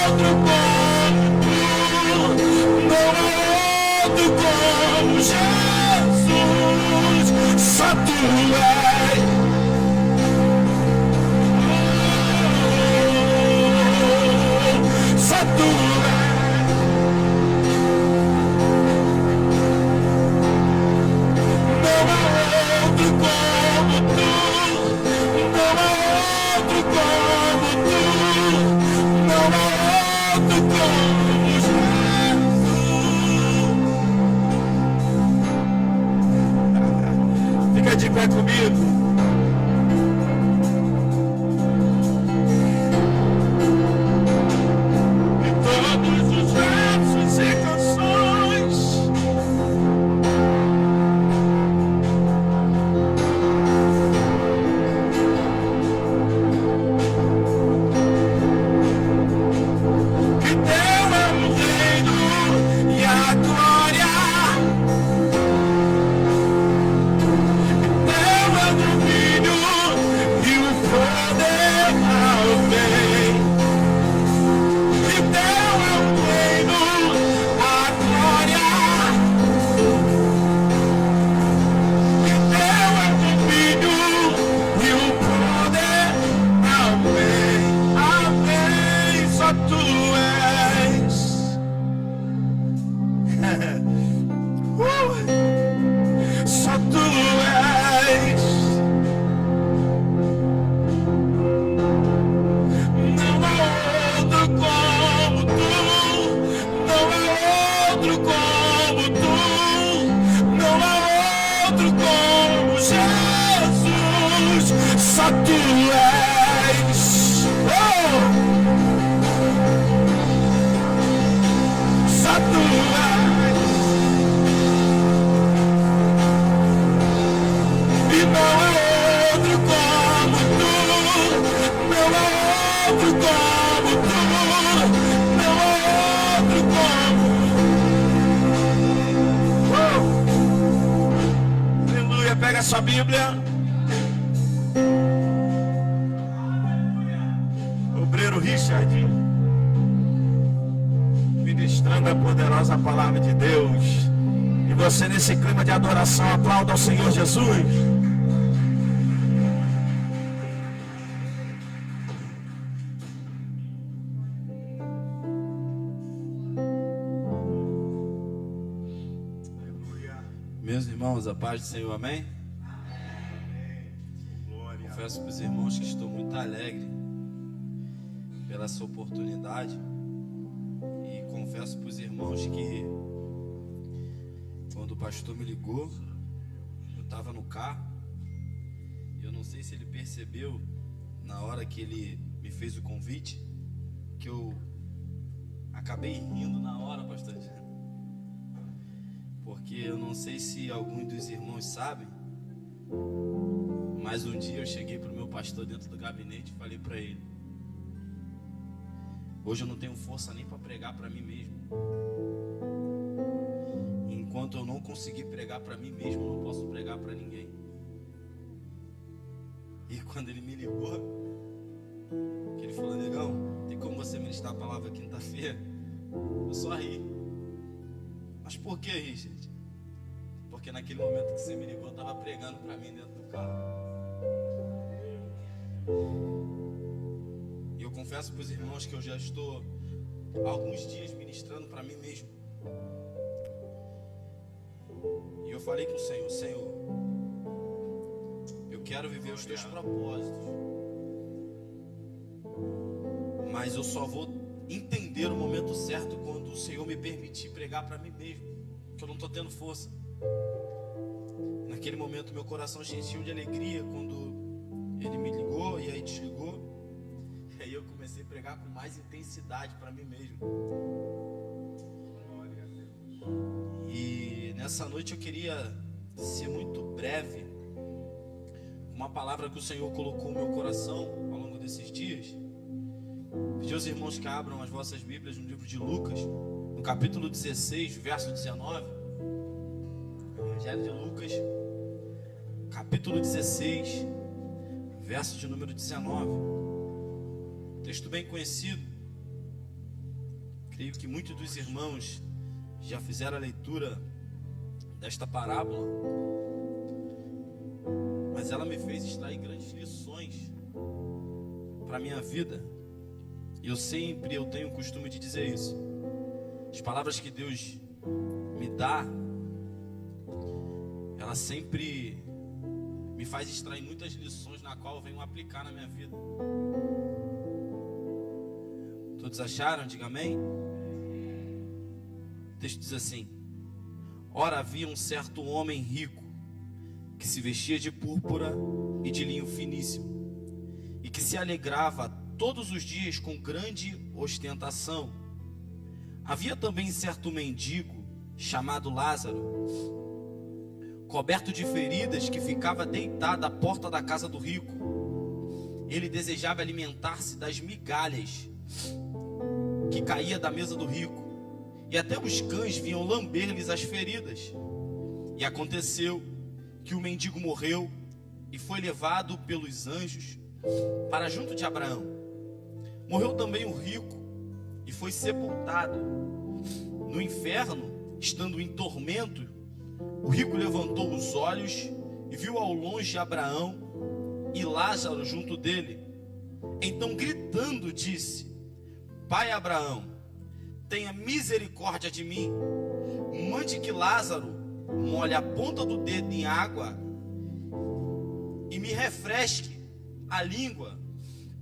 outro como tu, não há outro como Jesus, só tu és. Só tu és. Não há outro como tu, não há outro como tu, não há outro como Jesus. Fica de pé comigo. E todos os versos e canções. Que teu é o reino e a glória. Teu é o domínio e o poder também. Que teu é o reino, a glória. Que teu é o domínio e o poder também. Amém, só tu és. Só tu és. Não há outro como tu, não há outro como tu, não há outro como Jesus, só tu és. Só tu és. E não há outro como tu, não há outro como tu, não há outro como. Aleluia, pega a sua Bíblia. Obreiro Richard, ministrando a poderosa palavra de Deus. E você nesse clima de adoração, aplauda ao Senhor Jesus. Meus irmãos, a paz do Senhor, amém? Confesso para os irmãos que estou muito alegre pela essa oportunidade. E confesso para os irmãos que quando o pastor me ligou, eu estava no carro. Eu não sei se ele percebeu na hora que ele me fez o convite, que eu acabei rindo na hora, pastor. Porque eu não sei se alguns dos irmãos sabem, mas um dia eu cheguei para o meu pastor dentro do gabinete e falei para ele: hoje eu não tenho força nem para pregar para mim mesmo. Enquanto eu não conseguir pregar para mim mesmo, eu não posso pregar para ninguém. E quando ele me ligou, que ele falou: negão, tem como você ministrar a palavra quinta-feira? Eu só ri. Mas por que, Richard? Porque naquele momento que você me ligou, eu estava pregando para mim dentro do carro. E eu confesso para os irmãos que eu já estou há alguns dias ministrando para mim mesmo. E eu falei com o Senhor: Senhor, eu quero viver os teus propósitos, mas eu só vou entender o momento certo quando o Senhor me permitir pregar para mim mesmo, que eu não estou tendo força. Naquele momento meu coração encheu de alegria quando ele me ligou e aí desligou. E aí eu comecei a pregar com mais intensidade para mim mesmo. E nessa noite eu queria ser muito breve, uma palavra que o Senhor colocou no meu coração ao longo desses dias. Pedir aos irmãos que abram as vossas Bíblias no livro de Lucas, no capítulo 16, verso 19. Evangelho de Lucas, capítulo 16, verso de número 19. Texto bem conhecido. Creio que muitos dos irmãos já fizeram a leitura desta parábola, mas ela me fez extrair grandes lições para a minha vida. E eu tenho o costume de dizer isso: as palavras que Deus me dá, ela sempre me faz extrair muitas lições na qual eu venho aplicar na minha vida. Todos acharam? Diga amém. O texto diz assim: ora, havia um certo homem rico que se vestia de púrpura e de linho finíssimo, e que se alegrava todos os dias com grande ostentação. Havia também certo mendigo chamado Lázaro, coberto de feridas, que ficava deitado à porta da casa do rico. Ele desejava alimentar-se das migalhas que caía da mesa do rico, e até os cães vinham lamber-lhes as feridas. E aconteceu que o mendigo morreu e foi levado pelos anjos para junto de Abraão. Morreu também o rico e foi sepultado. No inferno, estando em tormento, o rico levantou os olhos e viu ao longe Abraão e Lázaro junto dele. Então, gritando, disse: Pai Abraão, tenha misericórdia de mim. Mande que Lázaro molhe a ponta do dedo em água e me refresque a língua,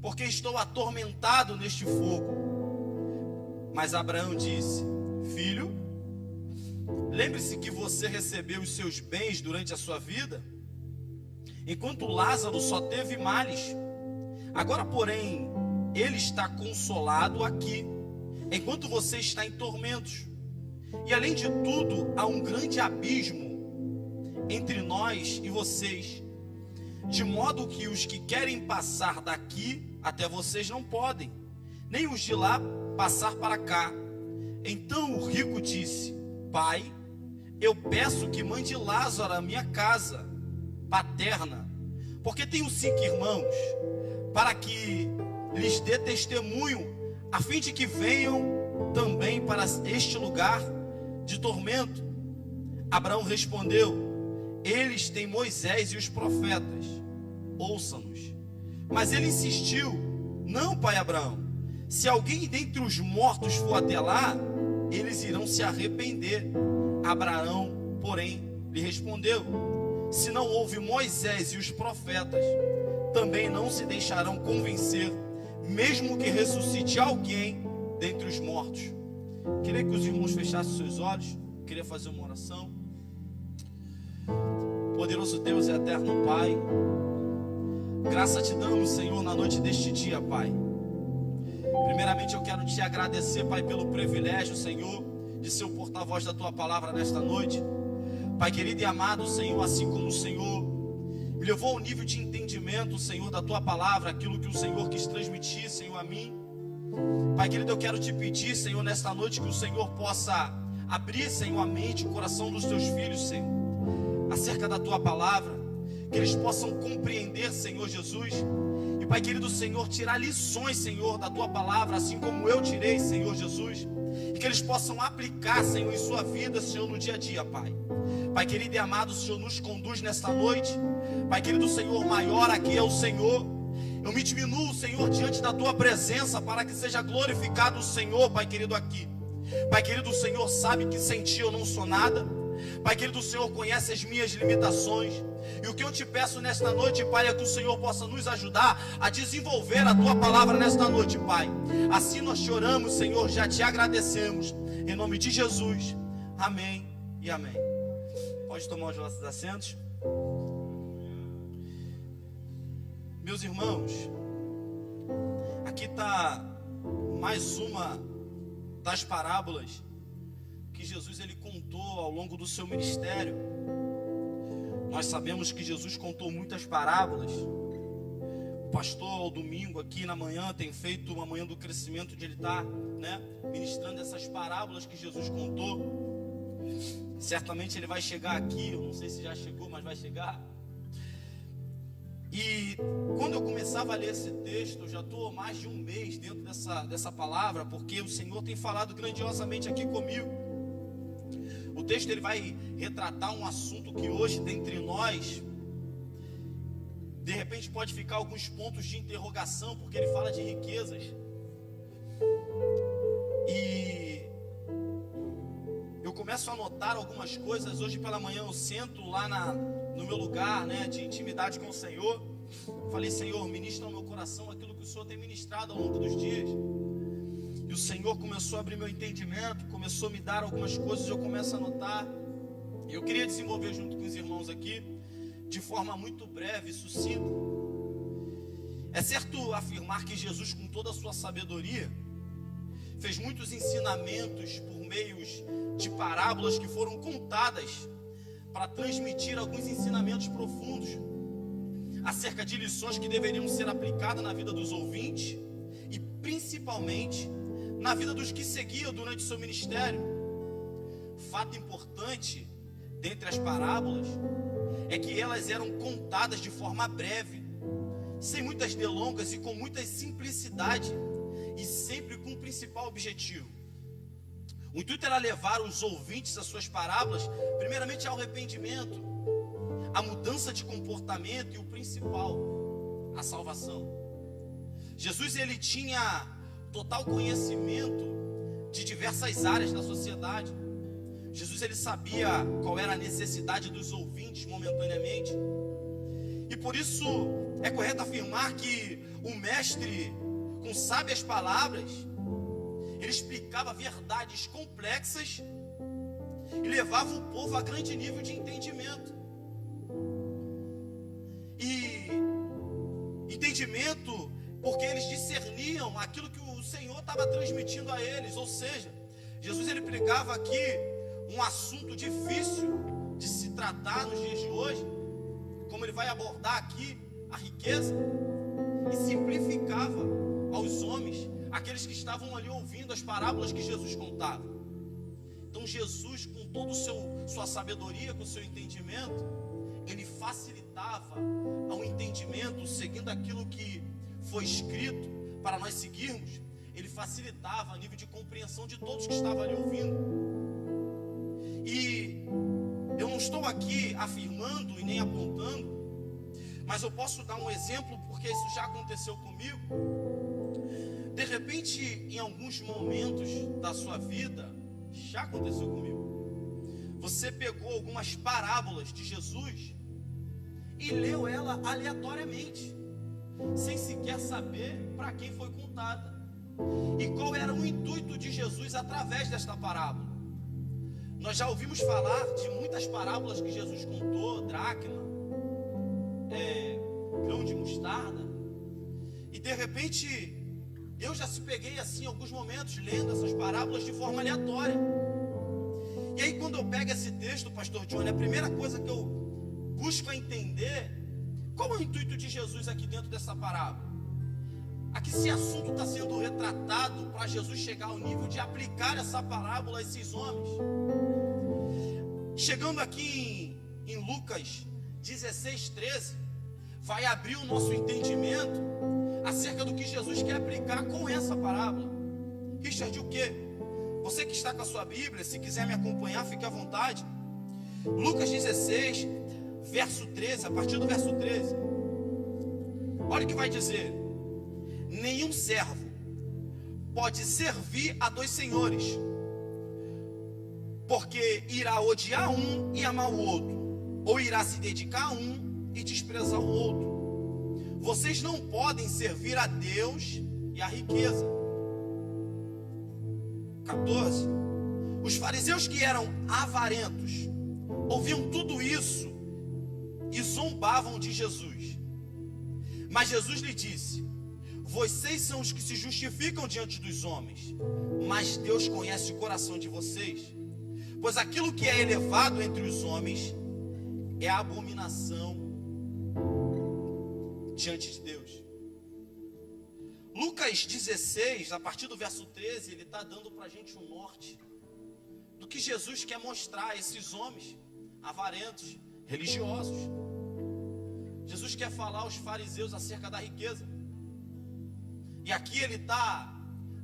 porque estou atormentado neste fogo. Mas Abraão disse: Filho, lembre-se que você recebeu os seus bens durante a sua vida, enquanto Lázaro só teve males. Agora, porém, ele está consolado aqui, enquanto você está em tormentos. E além de tudo, há um grande abismo entre nós e vocês, de modo que os que querem passar daqui até vocês não podem, nem os de lá passar para cá. Então o rico disse: Pai, eu peço que mande Lázaro à minha casa paterna, porque tenho 5 irmãos, para que lhes dê testemunho, a fim de que venham também para este lugar de tormento. Abraão respondeu: eles têm Moisés e os profetas, ouçam-nos. Mas ele insistiu: não, pai Abraão, se alguém dentre os mortos for até lá, eles irão se arrepender. Abraão, porém, lhe respondeu: se não houve Moisés e os profetas, também não se deixarão convencer, mesmo que ressuscite alguém dentre os mortos. Queria que os irmãos fechassem seus olhos. Queria fazer uma oração. Poderoso Deus e eterno Pai, graça te damos, Senhor, na noite deste dia, Pai. Primeiramente eu quero te agradecer, Pai, pelo privilégio, Senhor, de ser o porta-voz da Tua palavra nesta noite. Pai querido e amado, Senhor, assim como o Senhor me levou ao nível de entendimento, Senhor, da Tua palavra, aquilo que o Senhor quis transmitir, Senhor, a mim. Pai querido, eu quero te pedir, Senhor, nesta noite que o Senhor possa abrir, Senhor, a mente, o coração dos Teus filhos, Senhor, acerca da Tua palavra, que eles possam compreender, Senhor Jesus. E Pai querido, Senhor, tirar lições, Senhor, da Tua palavra, assim como eu tirei, Senhor Jesus. E que eles possam aplicar, Senhor, em sua vida, Senhor, no dia a dia, Pai. Pai querido e amado, o Senhor nos conduz nesta noite. Pai querido, Senhor, maior aqui é o Senhor. Eu me diminuo, Senhor, diante da Tua presença, para que seja glorificado o Senhor, Pai querido, aqui. Pai querido, o Senhor sabe que sem Ti eu não sou nada. Pai querido, o Senhor conhece as minhas limitações. E o que eu te peço nesta noite, Pai, é que o Senhor possa nos ajudar a desenvolver a Tua palavra nesta noite, Pai. Assim nós te oramos, Senhor, já te agradecemos. Em nome de Jesus. Amém e amém. Pode tomar os vossos assentos. Meus irmãos, aqui está mais uma das parábolas que Jesus ele contou ao longo do seu ministério. Nós sabemos que Jesus contou muitas parábolas. O pastor ao domingo aqui na manhã tem feito uma manhã do crescimento, de ele estar, ministrando essas parábolas que Jesus contou. Certamente ele vai chegar aqui, eu não sei se já chegou, mas vai chegar. E quando eu começava a ler esse texto, eu já estou mais de um mês dentro dessa palavra, porque o Senhor tem falado grandiosamente aqui comigo. O texto ele vai retratar um assunto que hoje, dentre nós, de repente pode ficar alguns pontos de interrogação, porque ele fala de riquezas. E eu começo a notar algumas coisas. Hoje pela manhã eu sento lá no meu lugar, de intimidade com o Senhor. Falei, Senhor, ministra no meu coração aquilo que o Senhor tem ministrado ao longo dos dias. E o Senhor começou a abrir meu entendimento, começou a me dar algumas coisas, eu começo a notar. E eu queria desenvolver junto com os irmãos aqui, de forma muito breve e sucinta. É certo afirmar que Jesus, com toda a sua sabedoria, fez muitos ensinamentos por meios de parábolas que foram contadas para transmitir alguns ensinamentos profundos acerca de lições que deveriam ser aplicadas na vida dos ouvintes e principalmente na vida dos que seguiam durante o seu ministério. Fato importante dentre as parábolas é que elas eram contadas de forma breve, sem muitas delongas e com muita simplicidade, e sempre com o principal objetivo. O intuito era levar os ouvintes às suas parábolas, primeiramente ao arrependimento, a mudança de comportamento e o principal, a salvação. Jesus ele tinha total conhecimento de diversas áreas da sociedade. Jesus ele sabia qual era a necessidade dos ouvintes momentaneamente. E por isso é correto afirmar que o mestre, com sábias palavras, ele explicava verdades complexas e levava o povo a grande nível de entendimento. E entendimento porque eles discerniam aquilo que o Senhor estava transmitindo a eles. Ou seja, Jesus ele pregava aqui um assunto difícil de se tratar nos dias de hoje, como ele vai abordar aqui a riqueza, e simplificava aos homens, aqueles que estavam ali ouvindo as parábolas que Jesus contava. Então Jesus, com toda sua sabedoria, com o seu entendimento, ele facilitava ao entendimento, seguindo aquilo que foi escrito para nós seguirmos. Ele facilitava a nível de compreensão de todos que estavam ali ouvindo. E eu não estou aqui afirmando e nem apontando, mas eu posso dar um exemplo, porque isso já aconteceu comigo. De repente, em alguns momentos da sua vida, já aconteceu comigo, você pegou algumas parábolas de Jesus e leu ela aleatoriamente. sem sequer saber para quem foi contada. E qual era o intuito de Jesus através desta parábola? Nós já ouvimos falar de muitas parábolas que Jesus contou, dracma, grão de mostarda, e de repente eu já se peguei assim em alguns momentos lendo essas parábolas de forma aleatória. E aí quando eu pego esse texto, pastor Johnny, a primeira coisa que eu busco é entender qual é o intuito de Jesus aqui dentro dessa parábola. Aqui esse assunto está sendo retratado para Jesus chegar ao nível de aplicar essa parábola a esses homens. Chegando aqui em Lucas 16:13, vai abrir o nosso entendimento acerca do que Jesus quer aplicar com essa parábola. Richard, o quê? Você que está com a sua Bíblia, se quiser me acompanhar, fique à vontade. Lucas 16, verso 13, a partir do verso 13. Olha o que vai dizer: nenhum servo pode servir a dois senhores, porque irá odiar um e amar o outro, ou irá se dedicar a um e desprezar o outro. Vocês não podem servir a Deus e a riqueza. 14. Os fariseus, que eram avarentos, ouviam tudo isso e zombavam de Jesus. Mas Jesus lhe disse: vocês são os que se justificam diante dos homens, mas Deus conhece o coração de vocês. Pois aquilo que é elevado entre os homens é abominação diante de Deus. Lucas 16, a partir do verso 13, ele está dando para a gente um norte do que Jesus quer mostrar a esses homens avarentos, religiosos. Jesus quer falar aos fariseus acerca da riqueza. E aqui ele está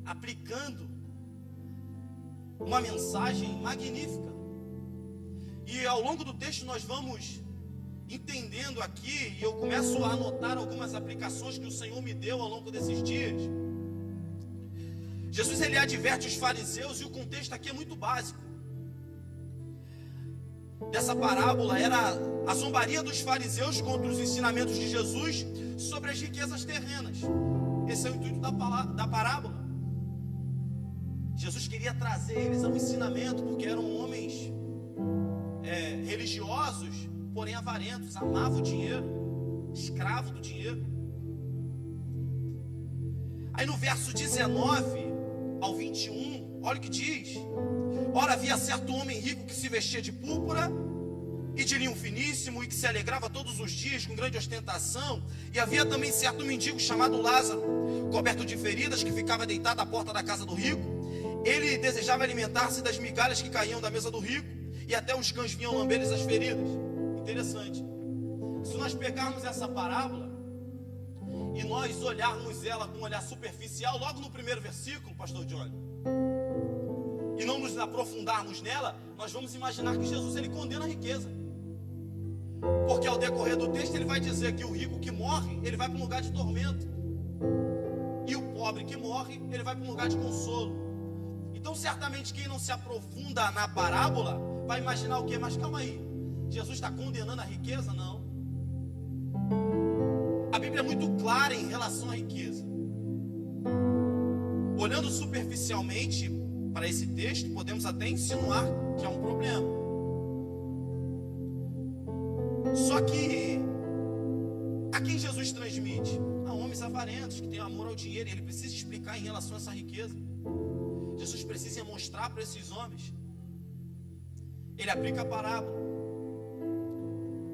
aplicando uma mensagem magnífica. E ao longo do texto nós vamos entendendo aqui, e eu começo a anotar algumas aplicações que o Senhor me deu ao longo desses dias. Jesus, ele adverte os fariseus, e o contexto aqui é muito básico. Dessa parábola era a zombaria dos fariseus contra os ensinamentos de Jesus sobre as riquezas terrenas. Esse é o intuito da parábola. Jesus queria trazer eles ao ensinamento, porque eram homens religiosos, porém avarentos, amavam o dinheiro, escravo do dinheiro. Aí no verso 19 ao 21, olha o que diz: ora, havia certo homem rico que se vestia de púrpura e de linho finíssimo, e que se alegrava todos os dias com grande ostentação. E havia também certo mendigo chamado Lázaro, coberto de feridas, que ficava deitado à porta da casa do rico. Ele desejava alimentar-se das migalhas que caíam da mesa do rico, e até os cães vinham lamber-lhes as feridas. Interessante. Se nós pegarmos essa parábola e nós olharmos ela com um olhar superficial, logo no primeiro versículo, pastor Johnny, e não nos aprofundarmos nela, nós vamos imaginar que Jesus, ele condena a riqueza. Porque ao decorrer do texto ele vai dizer que o rico que morre, ele vai para um lugar de tormento, e o pobre que morre, ele vai para um lugar de consolo. Então certamente quem não se aprofunda na parábola vai imaginar o quê? Mas calma aí, Jesus está condenando a riqueza? Não. A Bíblia é muito clara em relação à riqueza. Olhando superficialmente para esse texto, podemos até insinuar que é um problema. Só que a quem Jesus transmite? A homens avarentos, que têm amor ao dinheiro. E ele precisa explicar em relação a essa riqueza. Jesus precisa mostrar para esses homens. Ele aplica a parábola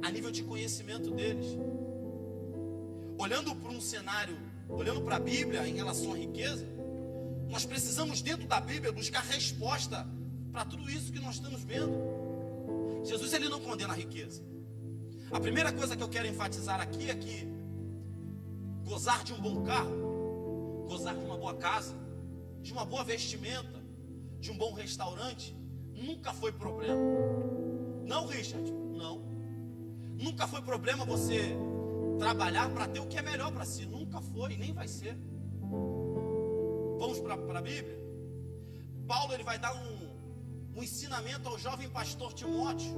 a nível de conhecimento deles. Olhando para um cenário, olhando para a Bíblia em relação à riqueza, nós precisamos dentro da Bíblia buscar resposta para tudo isso que nós estamos vendo. Jesus, ele não condena a riqueza. A primeira coisa que eu quero enfatizar aqui é que gozar de um bom carro, gozar de uma boa casa, de uma boa vestimenta, de um bom restaurante, nunca foi problema. Não, Richard, não. Nunca foi problema você trabalhar para ter o que é melhor para si. Nunca foi, nem vai ser. Vamos para a Bíblia. Paulo, ele vai dar um ensinamento ao jovem pastor Timóteo.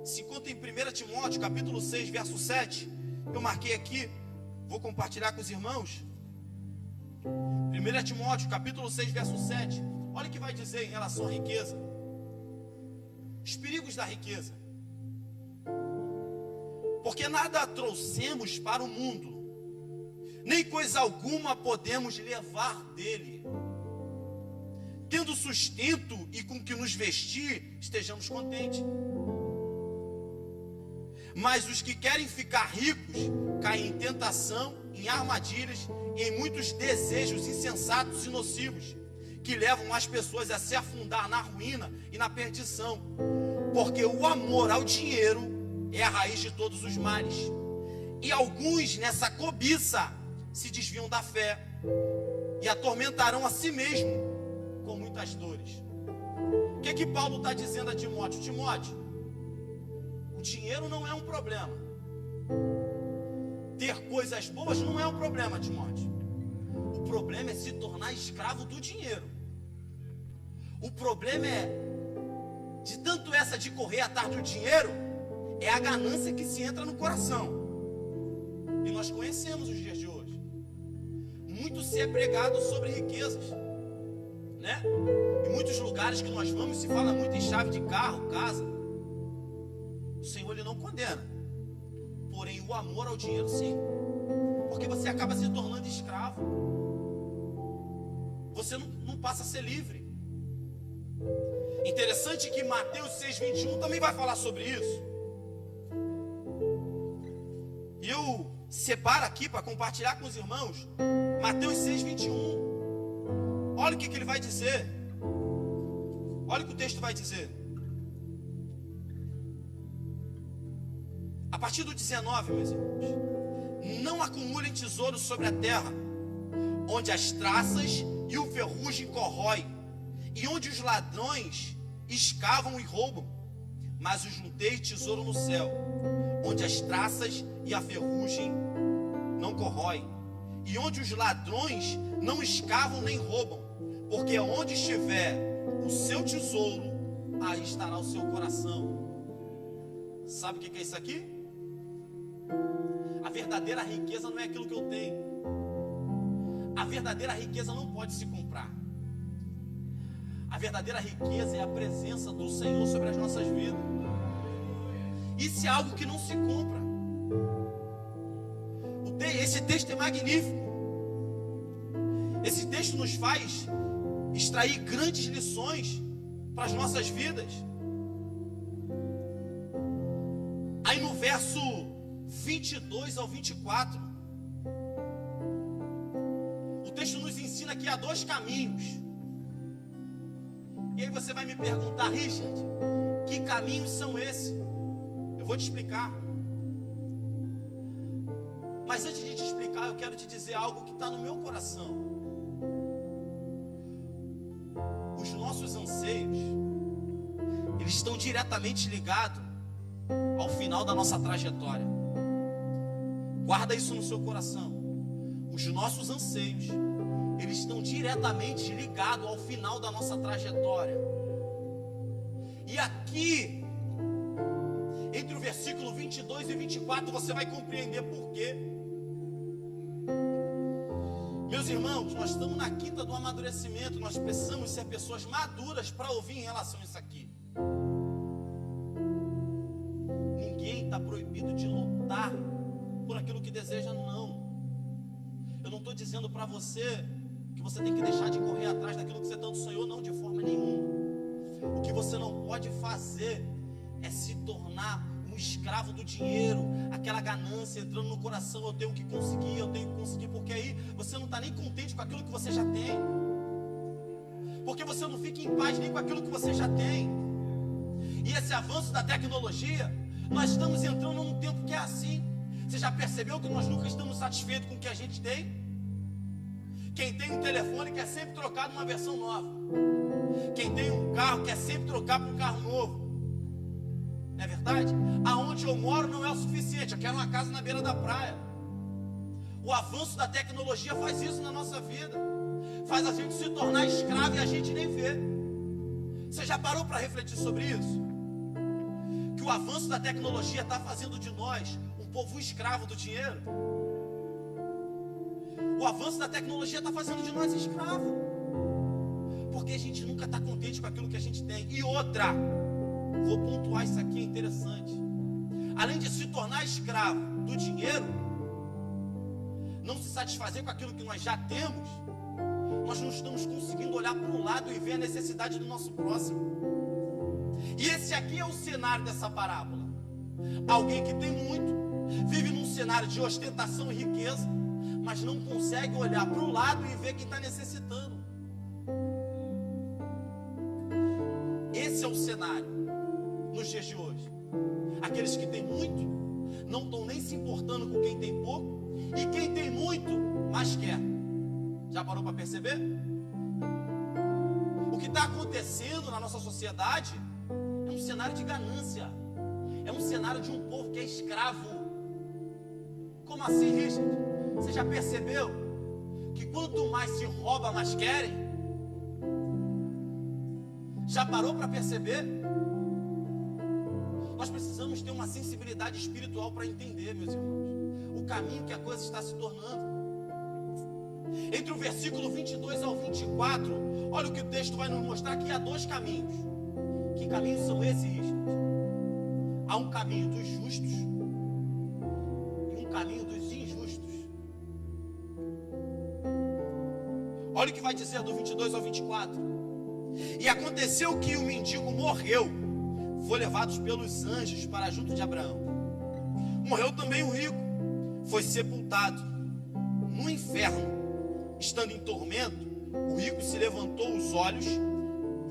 Se encontra em 1 Timóteo, capítulo 6, verso 7. Eu marquei aqui. Vou compartilhar com os irmãos. 1 Timóteo, capítulo 6, verso 7. Olha o que vai dizer em relação à riqueza. Os perigos da riqueza. Porque nada trouxemos para o mundo, nem coisa alguma podemos levar dele. Tendo sustento e com que nos vestir, estejamos contentes. Mas os que querem ficar ricos caem em tentação, em armadilhas e em muitos desejos insensatos e nocivos, que levam as pessoas a se afundar na ruína e na perdição. Porque o amor ao dinheiro é a raiz de todos os males. E alguns nessa cobiça se desviam da fé e atormentarão a si mesmo com muitas dores. O que Paulo está dizendo a Timóteo? Timóteo, o dinheiro não é um problema. Ter coisas boas não é um problema, Timóteo. O problema é se tornar escravo do dinheiro. O problema é, de tanto essa de correr atrás do dinheiro, é a ganância que se entra no coração. E nós conhecemos os dias de hoje. Muito se é pregado sobre riquezas, né? Em muitos lugares que nós vamos se fala muito em chave de carro, casa. O Senhor, Ele não condena. Porém, o amor ao dinheiro, sim. Porque você acaba se tornando escravo. Você não passa a ser livre. Interessante que Mateus 6,21 também vai falar sobre isso. E eu separo aqui para compartilhar com os irmãos Mateus 6,21. Olha o que ele vai dizer. Olha o que o texto vai dizer. A partir do 19, meus irmãos. Não acumulem tesouros sobre a terra, onde as traças e o ferrugem corroem, e onde os ladrões escavam e roubam. Mas o juntei tesouro no céu, onde as traças e a ferrugem não corroem, e onde os ladrões não escavam nem roubam. Porque onde estiver o seu tesouro, aí estará o seu coração. Sabe o que é isso aqui? A verdadeira riqueza não é aquilo que eu tenho. A verdadeira riqueza não pode se comprar. A verdadeira riqueza é a presença do Senhor sobre as nossas vidas. Isso é algo que não se compra. Esse texto é magnífico. Esse texto nos faz extrair grandes lições para as nossas vidas. Aí no verso 22 ao 24, o texto nos ensina que há dois caminhos. E aí você vai me perguntar, Richard, que caminhos são esses? Eu vou te explicar. Mas antes de te explicar, eu quero te dizer algo que está no meu coração. Os nossos anseios, eles estão diretamente ligados ao final da nossa trajetória. Guarda isso no seu coração. Os nossos anseios, eles estão diretamente ligados ao final da nossa trajetória. E aqui, entre o versículo 22 e 24, você vai compreender por quê. Meus irmãos, nós estamos na quinta do amadurecimento. Nós precisamos ser pessoas maduras para ouvir em relação a isso aqui. Ninguém está proibido de lutar por aquilo que deseja, não. Eu não estou dizendo para você que você tem que deixar de correr atrás daquilo que você tanto sonhou, não, de forma nenhuma. O que você não pode fazer é se tornar um escravo do dinheiro, aquela ganância entrando no coração, eu tenho que conseguir, porque aí você não está nem contente com aquilo que você já tem, porque você não fica em paz nem com aquilo que você já tem. E esse avanço da tecnologia, nós estamos entrando num tempo que é assim. Você já percebeu que nós nunca estamos satisfeitos com o que a gente tem? Quem tem um telefone quer sempre trocar numa versão nova. Quem tem um carro quer sempre trocar para um carro novo. Não é verdade? Aonde eu moro não é o suficiente. Eu quero uma casa na beira da praia. O avanço da tecnologia faz isso na nossa vida. Faz a gente se tornar escravo e a gente nem vê. Você já parou para refletir sobre isso? Que o avanço da tecnologia está fazendo de nós um povo escravo do dinheiro. O avanço da tecnologia está fazendo de nós escravos. Porque a gente nunca está contente com aquilo que a gente tem. E outra, vou pontuar isso aqui, é interessante. Além de se tornar escravo do dinheiro, não se satisfazer com aquilo que nós já temos, nós não estamos conseguindo olhar para o lado e ver a necessidade do nosso próximo. E esse aqui é o cenário dessa parábola. Alguém que tem muito, vive num cenário de ostentação e riqueza, mas não consegue olhar para o lado e ver quem está necessitando. Esse é o cenário nos dias de hoje. Aqueles que têm muito não estão nem se importando com quem tem pouco, e quem tem muito mais quer. Já parou para perceber? O que está acontecendo na nossa sociedade é um cenário de ganância. É um cenário de um povo que é escravo. Como assim, Richard? Você já percebeu que quanto mais se rouba, mais querem? Já parou para perceber? Nós precisamos ter uma sensibilidade espiritual para entender, meus irmãos, o caminho que a coisa está se tornando. Entre o versículo 22 ao 24, olha o que o texto vai nos mostrar, que há dois caminhos. Que caminhos são esses, Richard? Há um caminho dos justos e um caminho dos injustos. Olha o que vai dizer do 22 ao 24. E aconteceu que o mendigo morreu, foi levado pelos anjos para junto de Abraão. Morreu também o rico, foi sepultado no inferno. Estando em tormento, o rico se levantou os olhos,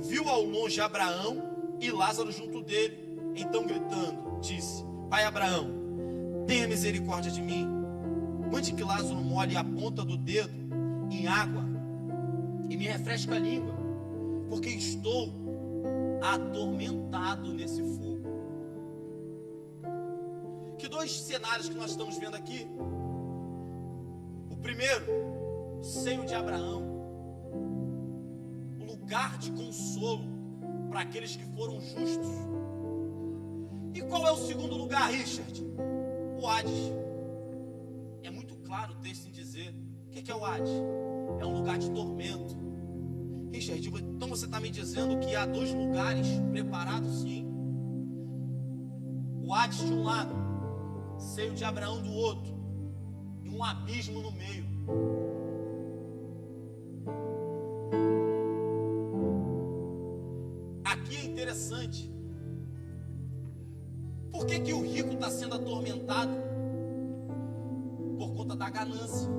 viu ao longe Abraão e Lázaro junto dele. Então, gritando, disse: Pai Abraão, tenha misericórdia de mim. Mande que Lázaro molhe a ponta do dedo em água e me refresque a língua, porque estou atormentado nesse fogo. Que dois cenários que nós estamos vendo aqui? O primeiro, o seio de Abraão, o lugar de consolo para aqueles que foram justos. E qual é o segundo lugar, Richard? O Hades. É muito claro o texto em dizer o que é o Hades. É um lugar de tormento. Richard, então você está me dizendo que há dois lugares preparados, sim. O Hades de um lado, seio de Abraão do outro, e um abismo no meio. Aqui é interessante. Por que o rico está sendo atormentado? Por conta da ganância.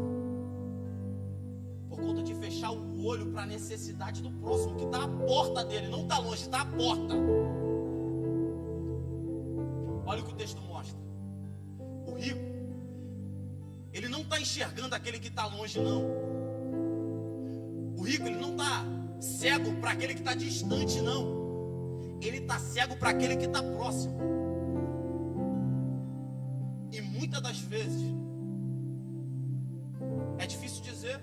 Por conta de fechar o olho para a necessidade do próximo, que está à porta dele, não está longe, está à porta. Olha o que o texto mostra. O rico, ele não está enxergando aquele que está longe, não. O rico, ele não está cego para aquele que está distante, não. Ele está cego para aquele que está próximo. E muitas das vezes, é difícil dizer,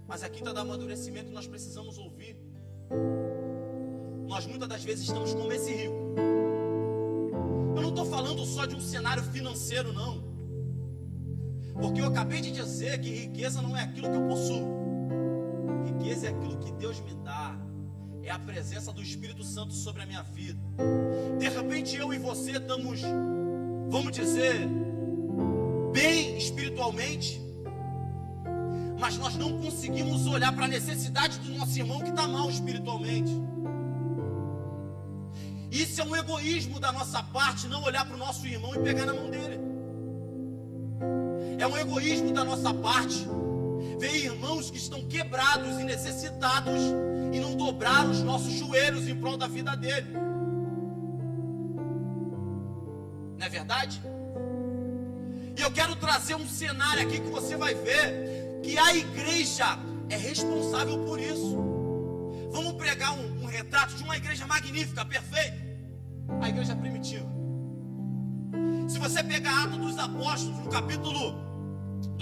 mas aqui está do amadurecimento, nós precisamos ouvir. Nós muitas das vezes estamos como esse rico. Eu não estou falando só de um cenário financeiro, não. Porque eu acabei de dizer que riqueza não é aquilo que eu possuo. Riqueza é aquilo que Deus me dá. É a presença do Espírito Santo sobre a minha vida. De repente eu e você estamos, vamos dizer, bem espiritualmente, mas nós não conseguimos olhar para a necessidade do nosso irmão que está mal espiritualmente. Isso é um egoísmo da nossa parte, não olhar para o nosso irmão e pegar na mão dele. É um egoísmo da nossa parte ver irmãos que estão quebrados e necessitados e não dobrar os nossos joelhos em prol da vida dele. Não é verdade? E eu quero trazer um cenário aqui que você vai ver que a igreja é responsável por isso. Vamos pregar um retrato de uma igreja magnífica, perfeita. A igreja primitiva. Se você pegar Atos dos Apóstolos, do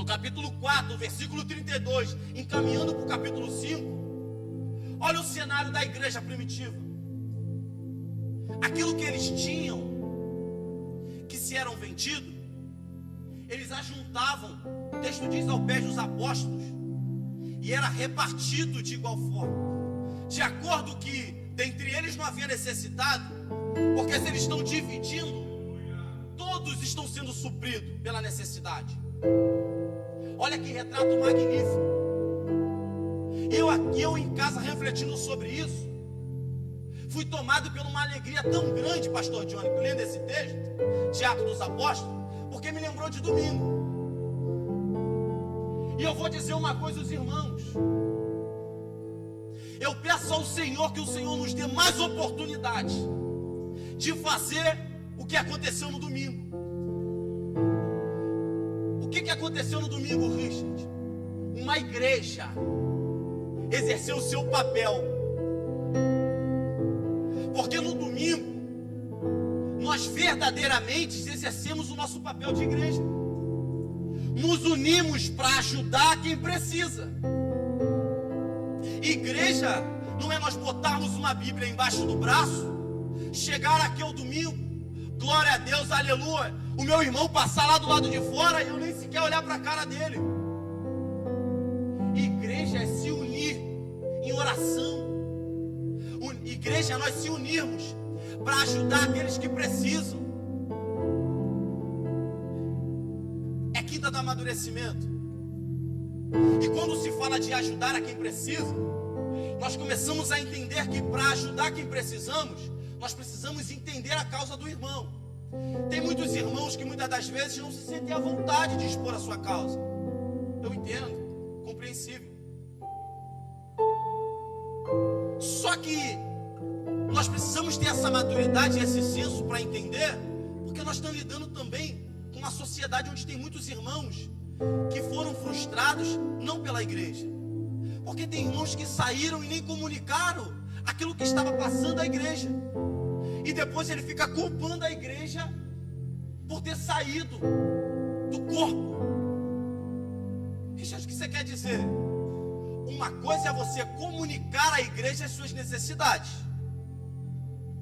capítulo 4, versículo 32, encaminhando para o capítulo 5, olha o cenário da igreja primitiva. Aquilo que eles tinham, que se eram vendidos, eles ajuntavam, o texto diz, ao pé dos apóstolos, e era repartido de igual forma, de acordo que dentre eles não havia necessidade, porque se eles estão dividindo, todos estão sendo supridos pela necessidade. Olha que retrato magnífico. Eu em casa refletindo sobre isso, fui tomado por uma alegria tão grande, pastor Johnny, lendo esse texto de Atos dos Apóstolos, porque me lembrou de domingo. E eu vou dizer uma coisa aos irmãos: eu peço ao Senhor que o Senhor nos dê mais oportunidade de fazer o que aconteceu no domingo. O que aconteceu no domingo, Richard? Uma igreja exerceu o seu papel. Porque no domingo nós verdadeiramente exercemos o nosso papel de igreja. Nos unimos para ajudar quem precisa. Igreja não é nós botarmos uma Bíblia embaixo do braço, chegar aqui ao domingo, glória a Deus, aleluia, o meu irmão passar lá do lado de fora e eu nem sequer olhar para a cara dele. Igreja é se unir em oração. Igreja é nós se unirmos para ajudar aqueles que precisam. É quinta do amadurecimento. E quando se fala de ajudar a quem precisa, nós começamos a entender que para ajudar quem precisamos, nós precisamos entender a causa do irmão. Tem muitos irmãos que muitas das vezes não se sentem à vontade de expor a sua causa. Eu entendo, compreensível. Só que nós precisamos ter essa maturidade e esse senso para entender, porque nós estamos lidando também com uma sociedade onde tem muitos irmãos que foram frustrados não pela igreja, porque tem irmãos que saíram e nem comunicaram aquilo que estava passando à igreja, e depois ele fica culpando a igreja por ter saído do corpo. Richard, o que você quer dizer? Uma coisa é você comunicar à igreja as suas necessidades,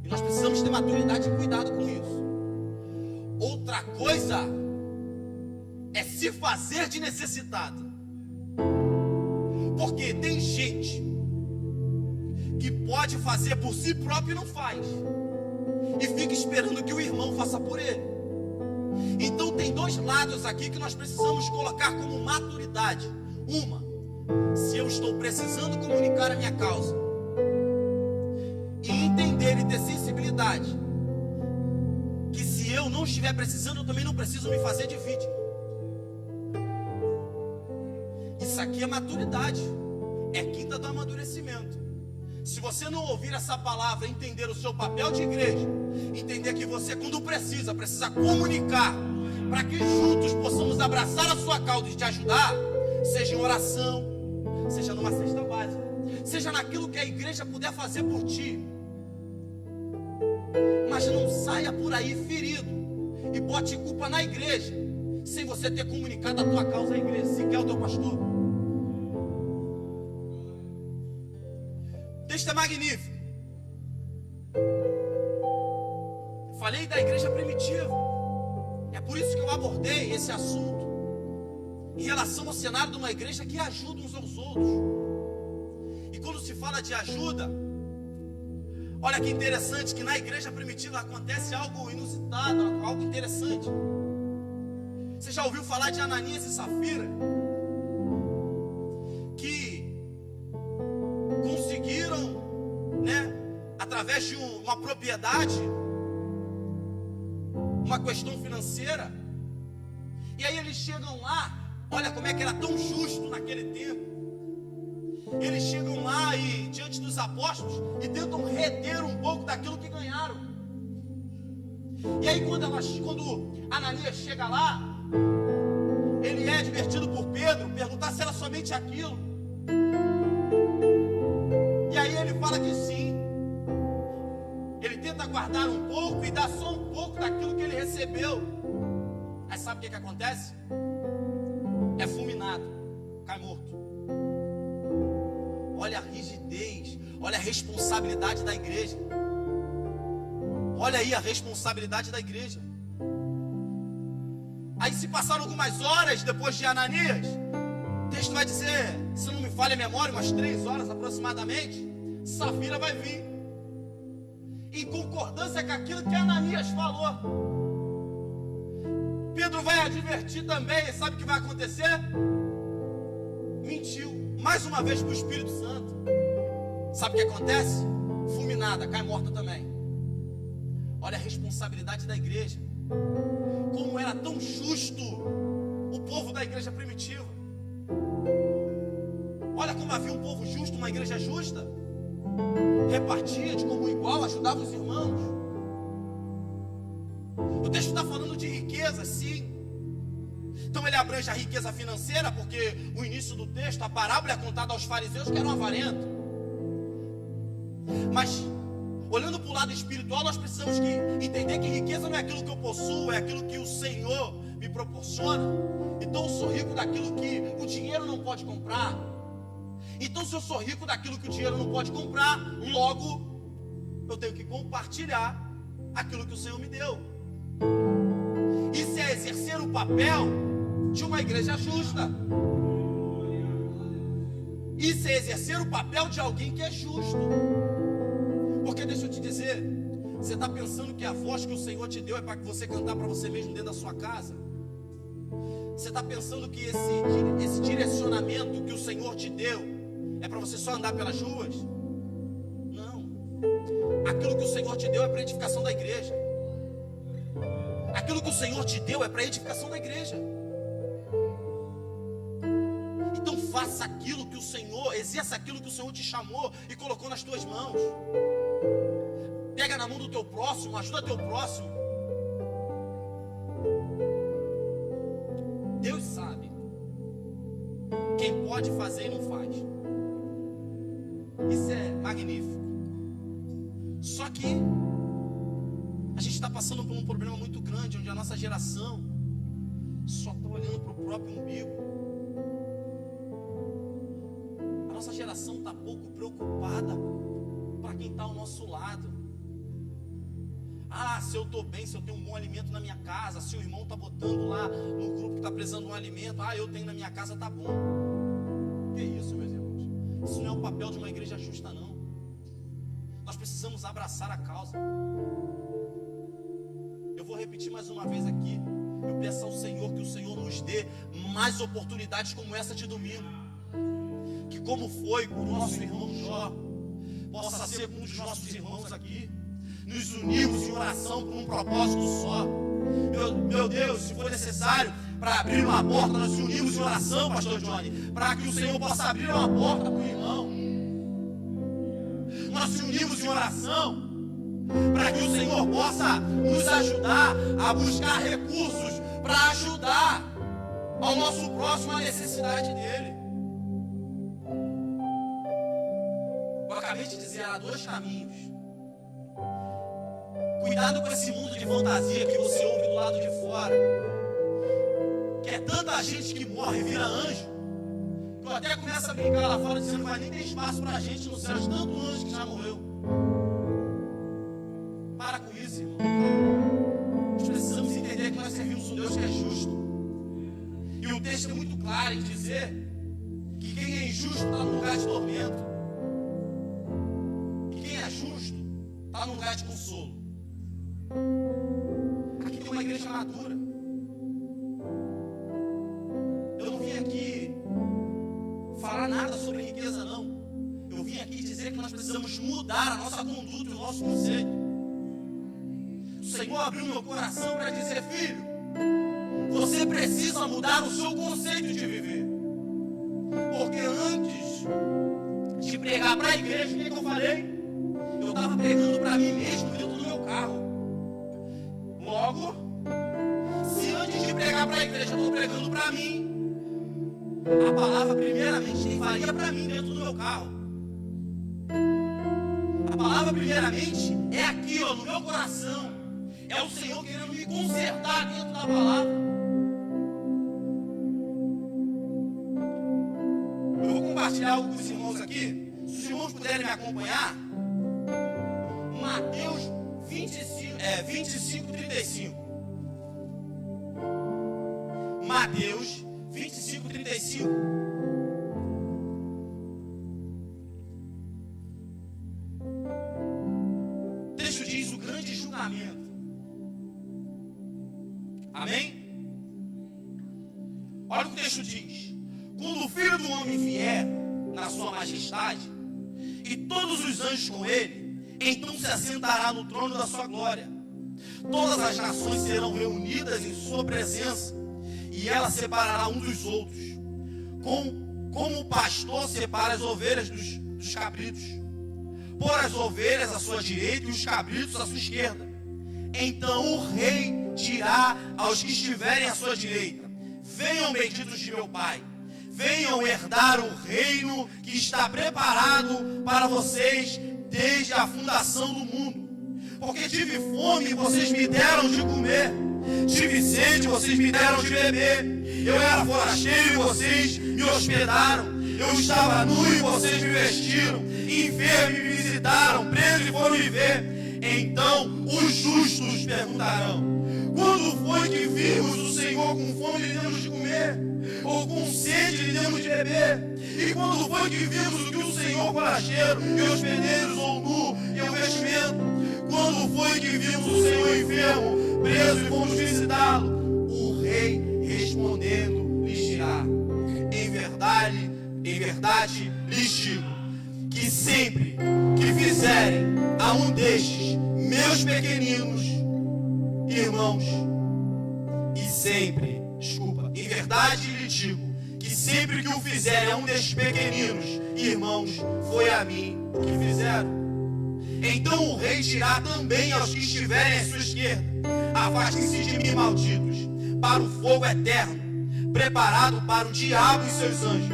e nós precisamos ter maturidade e cuidado com isso. Outra coisa é se fazer de necessitado, porque tem gente que pode fazer por si próprio e não faz, e fica esperando que o irmão faça por ele. Então tem dois lados aqui que nós precisamos colocar como maturidade. Uma, se eu estou precisando comunicar a minha causa, e entender e ter sensibilidade que se eu não estiver precisando, eu também não preciso me fazer de vítima. Isso aqui é maturidade, é quinta do amadurecimento. Se você não ouvir essa palavra, entender o seu papel de igreja, entender que você, quando precisa comunicar, para que juntos possamos abraçar a sua causa e te ajudar, seja em oração, seja numa cesta básica, seja naquilo que a igreja puder fazer por ti. Mas não saia por aí ferido e bote culpa na igreja, sem você ter comunicado a tua causa à igreja, sequer o teu pastor. O texto é magnífico. Falei da igreja primitiva. É por isso que eu abordei esse assunto em relação ao cenário de uma igreja que ajuda uns aos outros. E quando se fala de ajuda, olha que interessante que na igreja primitiva acontece algo inusitado, algo interessante. Você já ouviu falar de Ananias e Safira? Que conseguiram, através de uma propriedade, uma questão financeira, e aí eles chegam lá, olha como é que era tão justo naquele tempo. Eles chegam lá e diante dos apóstolos e tentam reter um pouco daquilo que ganharam. E aí quando Ananias chega lá, ele é advertido por Pedro, perguntar se era somente aquilo. E aí ele fala que sim. Ele tenta guardar um pouco e dar só um pouco daquilo que ele recebeu. Aí sabe o que acontece? É fulminado, cai morto. Olha a rigidez, olha a responsabilidade da igreja. Olha aí a responsabilidade da igreja. A Aí se passaram algumas horas depois de Ananias, o texto vai dizer, se não me falha a memória, umas 3 horas aproximadamente, Safira vai vir, em concordância com aquilo que Ananias falou. Pedro vai advertir também, sabe o que vai acontecer? Mentiu, mais uma vez para o Espírito Santo. Sabe o que acontece? Fulminada, cai morta também. Olha a responsabilidade da igreja. Como era tão justo o povo da igreja primitiva. Olha como havia um povo justo, uma igreja justa. Repartia de como igual, ajudava os irmãos. O texto está falando de riqueza, sim. Então ele abrange a riqueza financeira, porque o início do texto, a parábola é contada aos fariseus que eram avarentos. Mas, olhando para o lado espiritual, nós precisamos entender que riqueza não é aquilo que eu possuo, é aquilo que o Senhor me proporciona. Então eu sou rico daquilo que o dinheiro não pode comprar. Então se eu sou rico daquilo que o dinheiro não pode comprar, logo eu tenho que compartilhar aquilo que o Senhor me deu. Isso é exercer o papel de uma igreja justa. Isso é exercer o papel de alguém que é justo. Porque deixa eu te dizer, você está pensando que a voz que o Senhor te deu é para que você cantar para você mesmo dentro da sua casa? Você está pensando que esse direcionamento que o Senhor te deu é para você só andar pelas ruas? Não. Aquilo que o Senhor te deu é para a edificação da igreja. Aquilo que o Senhor te deu é para a edificação da igreja. Então faça aquilo que o Senhor, exerça aquilo que o Senhor te chamou e colocou nas tuas mãos. Pega na mão do teu próximo, ajuda teu próximo. Deus sabe quem pode fazer e não faz. Isso é magnífico. Só que a gente está passando por um problema muito grande, onde a nossa geração só está olhando para o próprio umbigo. A nossa geração está pouco preocupada para quem está ao nosso lado. Ah, se eu estou bem, se eu tenho um bom alimento na minha casa, se o irmão está botando lá no grupo que está precisando de um alimento, eu tenho na minha casa, tá bom. Que isso, meus irmãos? Isso não é o papel de uma igreja justa, não. Nós precisamos abraçar a causa. Eu vou repetir mais uma vez aqui. Eu peço ao Senhor que o Senhor nos dê mais oportunidades como essa de domingo. Que como foi com o nosso irmão Jó, possa ser com um dos nossos irmãos aqui. Nos unimos em oração por um propósito só. Meu Deus, se for necessário para abrir uma porta, nós nos unimos em oração, pastor Johnny, para que o Senhor possa abrir uma porta para o irmão. Nós nos unimos em oração para que o Senhor possa nos ajudar a buscar recursos para ajudar ao nosso próximo a necessidade dele. Eu acabei de dizer, há 2 caminhos. Cuidado com esse mundo de fantasia que você ouve do lado de fora. Que é tanta gente que morre e vira anjo, que eu até começo a brincar lá fora dizendo que vai nem ter espaço pra gente no céu, de tanto anjo que já morreu. Para com isso, irmão. Nós precisamos entender que nós servimos um Deus que é justo. E o texto é muito claro em dizer que quem é injusto está num lugar de tormento. E quem é justo está num lugar de consolo. Aqui tem uma igreja madura. Eu não vim aqui falar nada sobre riqueza, não. Eu vim aqui dizer que nós precisamos mudar a nossa conduta e o nosso conceito. O Senhor abriu meu coração para dizer: filho, você precisa mudar o seu conceito de viver. Porque antes de pregar para a igreja, o que eu falei? Eu estava pregando para mim mesmo dentro do meu carro. Logo, se antes de pregar para a igreja eu estou pregando para mim, a palavra primeiramente nem valia para mim dentro do meu carro. A palavra primeiramente é aqui, no meu coração. É o Senhor querendo me consertar dentro da palavra. Eu vou compartilhar algo com os irmãos aqui. Se os irmãos puderem me acompanhar, Mateus 25:35. Mateus 25:35. O texto diz o grande julgamento. Amém? Olha o que o texto diz. Quando o Filho do Homem vier na sua majestade, e todos os anjos com ele, então se assentará no trono da sua glória. Todas as nações serão reunidas em sua presença, e ela separará um dos outros, como o pastor separa as ovelhas dos cabritos. Pôr as ovelhas à sua direita e os cabritos à sua esquerda. Então o rei dirá aos que estiverem à sua direita: venham, benditos de meu Pai, venham herdar o reino que está preparado para vocês desde a fundação do mundo. Porque tive fome e vocês me deram de comer, tive sede e vocês me deram de beber, eu era forasteiro e vocês me hospedaram, eu estava nu e vocês me vestiram, enfermo e me visitaram, preso e foram me ver. Então os justos perguntarão: quando foi que vimos o Senhor com fome e lhe demos de comer? Ou com sede e lhe demos de beber? E quando foi que vimos o que o Senhor forasteiro e hospedeiros ou nu e o vestimento? Quando foi que vimos o Senhor enfermo, preso e fomos visitá-lo? O rei respondendo lhes dirá: em verdade lhes digo, que sempre que fizerem a um destes meus pequeninos irmãos, em verdade lhe digo, que sempre que o fizerem a um destes pequeninos irmãos, foi a mim que fizeram. Então o rei dirá também aos que estiverem à sua esquerda: afastem-se de mim, malditos, para o fogo eterno, preparado para o diabo e seus anjos.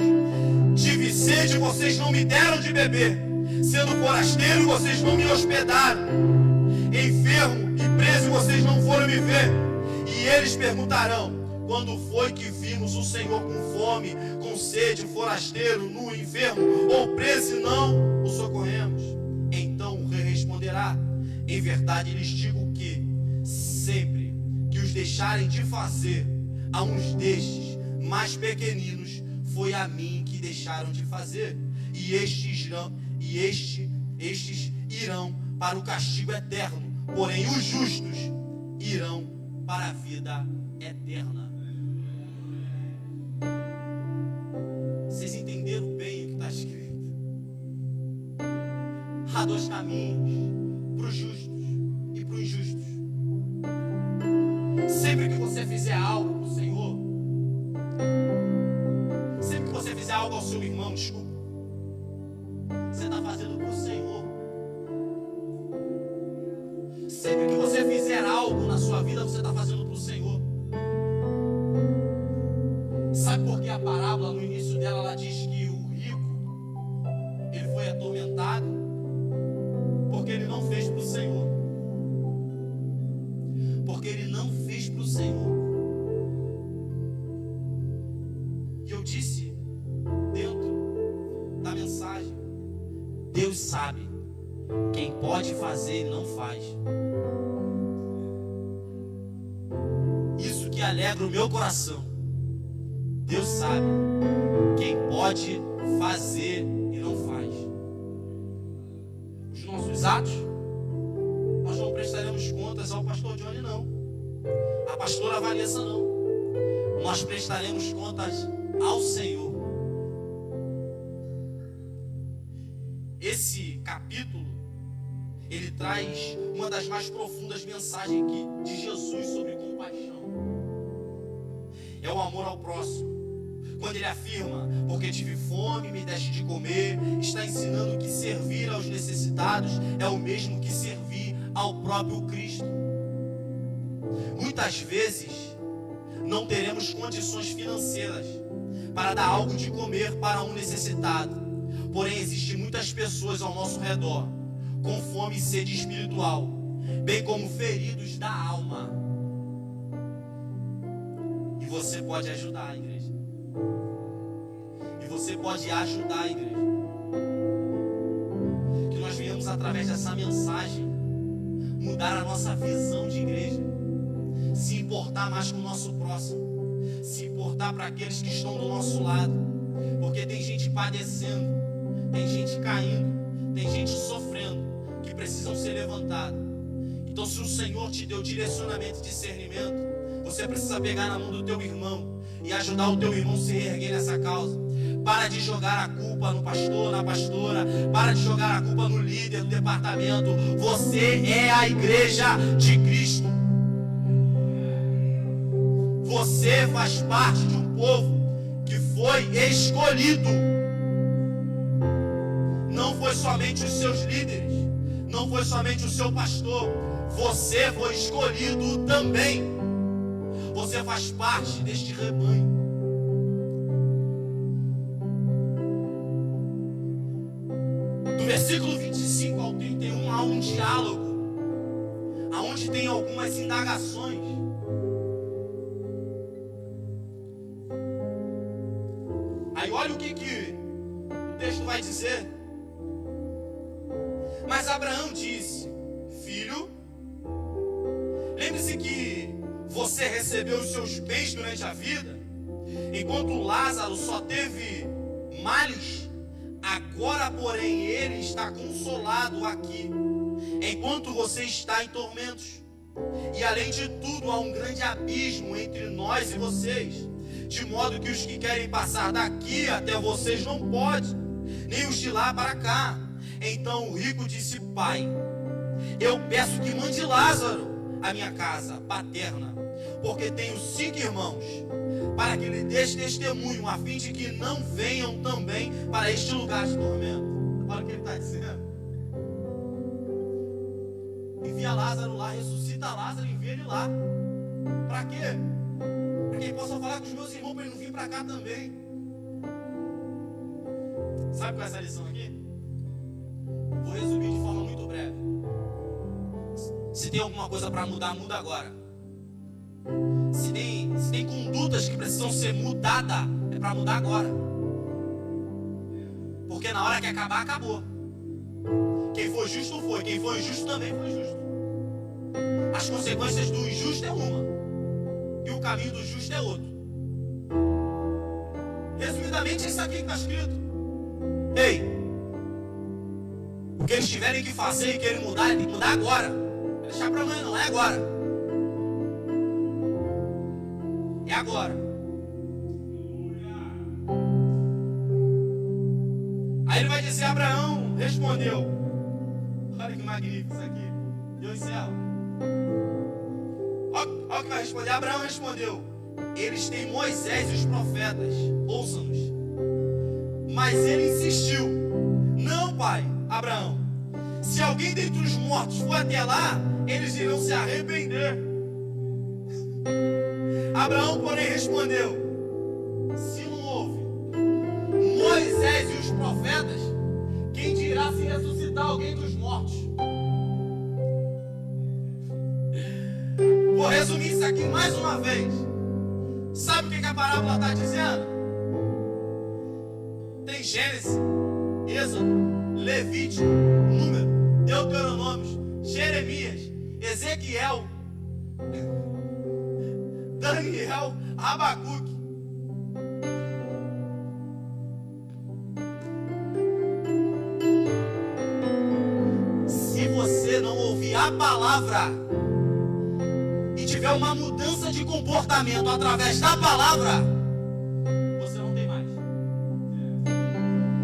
Tive sede e vocês não me deram de beber, sendo forasteiro vocês não me hospedaram, enfermo e preso vocês não foram me ver. E eles perguntarão: quando foi que vimos o Senhor com fome, com sede, forasteiro, nu, enfermo ou preso e não o socorremos? Então o rei responderá: em verdade lhes digo que sempre que os deixarem de fazer a uns destes mais pequeninos, foi a mim que deixaram de fazer. E estes irão para o castigo eterno, porém os justos irão para a vida eterna. Vocês entenderam bem o que está escrito? Há dois caminhos, para os justos e para os injustos. Sempre que você fizer algo para o Senhor, sempre que você fizer algo ao seu irmão, desculpa, você está fazendo para o Senhor. Sempre que você fizer algo na sua vida, você está fazendo para o Senhor. Sabe por que a parábola, no início dela, ela diz que o rico, ele foi atormentado porque ele não fez para o Senhor. Porque ele não fez para o Senhor. E eu disse dentro da mensagem: Deus sabe quem pode fazer e não faz. Isso que alegra o meu coração. Deus sabe quem pode fazer e não faz. Os nossos atos, nós não prestaremos contas ao pastor Johnny, não. A pastora Vanessa, não. Nós prestaremos contas ao Senhor. Esse capítulo, ele traz uma das mais profundas mensagens de Jesus sobre compaixão. É o amor ao próximo. Quando ele afirma: porque tive fome, me deste de comer, está ensinando que servir aos necessitados é o mesmo que servir ao próprio Cristo. Muitas vezes não teremos condições financeiras para dar algo de comer para um necessitado. Porém, existem muitas pessoas ao nosso redor com fome e sede espiritual, bem como feridos da alma. E você pode ajudar a igreja. E você pode ajudar a igreja. Que nós venhamos, através dessa mensagem, mudar a nossa visão de igreja, se importar mais com o nosso próximo, se importar para aqueles que estão do nosso lado, porque tem gente padecendo, tem gente caindo, tem gente sofrendo, que precisam ser levantados. Então, se o Senhor te deu direcionamento e discernimento, você precisa pegar na mão do teu irmão e ajudar o teu irmão a se reerguer nessa causa. Para de jogar a culpa no pastor, na pastora. Para de jogar a culpa no líder do departamento. Você é a igreja de Cristo. Você faz parte de um povo que foi escolhido. Não foi somente os seus líderes, não foi somente o seu pastor. Você foi escolhido também. Você faz parte deste rebanho. Do versículo 25 ao 31 há um diálogo, aonde tem algumas indagações. Aí olha o que o texto vai dizer. Mas Abraão disse: filho, lembre-se que você recebeu os seus bens durante a vida, enquanto Lázaro só teve males. Agora, porém, ele está consolado aqui, enquanto você está em tormentos. E além de tudo, há um grande abismo entre nós e vocês, de modo que os que querem passar daqui até vocês não podem, nem os de lá para cá. Então o rico disse: pai, eu peço que mande Lázaro à minha casa paterna, porque tenho 5 irmãos, para que lhe deixe testemunho, a fim de que não venham também para este lugar de tormento. Olha o que ele está dizendo. Envia Lázaro lá, ressuscita Lázaro, envia ele lá. Para quê? Para que ele possa falar com os meus irmãos, para ele não vir para cá também. Sabe qual é essa lição aqui? Vou resumir de forma muito breve. Se tem alguma coisa para mudar, muda agora. Se tem condutas que precisam ser mudadas, é para mudar agora. Porque na hora que acabar, acabou. Quem foi justo foi, quem foi injusto também foi justo. As consequências do injusto é uma, e o caminho do justo é outro. Resumidamente, é isso aqui que está escrito. Ei, o que eles tiverem que fazer e querem mudar, tem que mudar agora. Não é deixar para amanhã, não, é agora. É agora. Aí ele vai dizer: Abraão respondeu. Olha que magnífico isso aqui. Deus do céu. Olha o que vai responder. Abraão respondeu: eles têm Moisés e os profetas, ouçam-nos. Mas ele insistiu: não, pai, Abraão, se alguém dentre os mortos for até lá, eles irão se arrepender. Abraão, porém, respondeu: se não houve Moisés e os profetas, quem dirá se ressuscitar alguém dos mortos? Vou resumir isso aqui mais uma vez. Sabe o que a parábola está dizendo? Tem Gênesis, Êxodo, Levítico, Número, Deuteronômios, Jeremias, Ezequiel, Daniel, Abacuque. Se você não ouvir a palavra e tiver uma mudança de comportamento através da palavra, você não tem mais.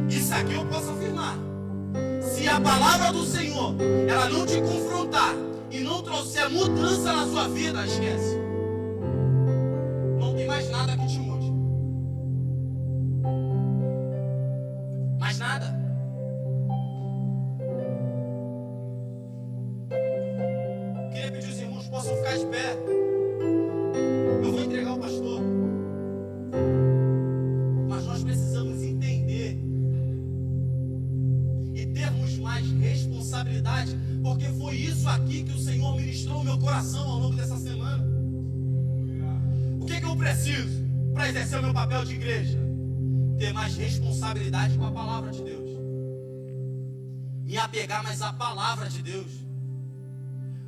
Isso aqui eu posso afirmar. Se a palavra do Senhor, ela não te confrontar e não trouxer mudança na sua vida, esquece. Não tem mais nada que te mude. Mais nada. Queria pedir os irmãos possam ficar de pé. Eu vou entregar o pastor. Mas nós precisamos entender e termos mais responsabilidade, porque foi isso aqui que o Senhor ministrou no meu coração ao longo dessa semana. O que eu preciso para exercer o meu papel de igreja? Ter mais responsabilidade com a palavra de Deus. Me apegar mais à palavra de Deus.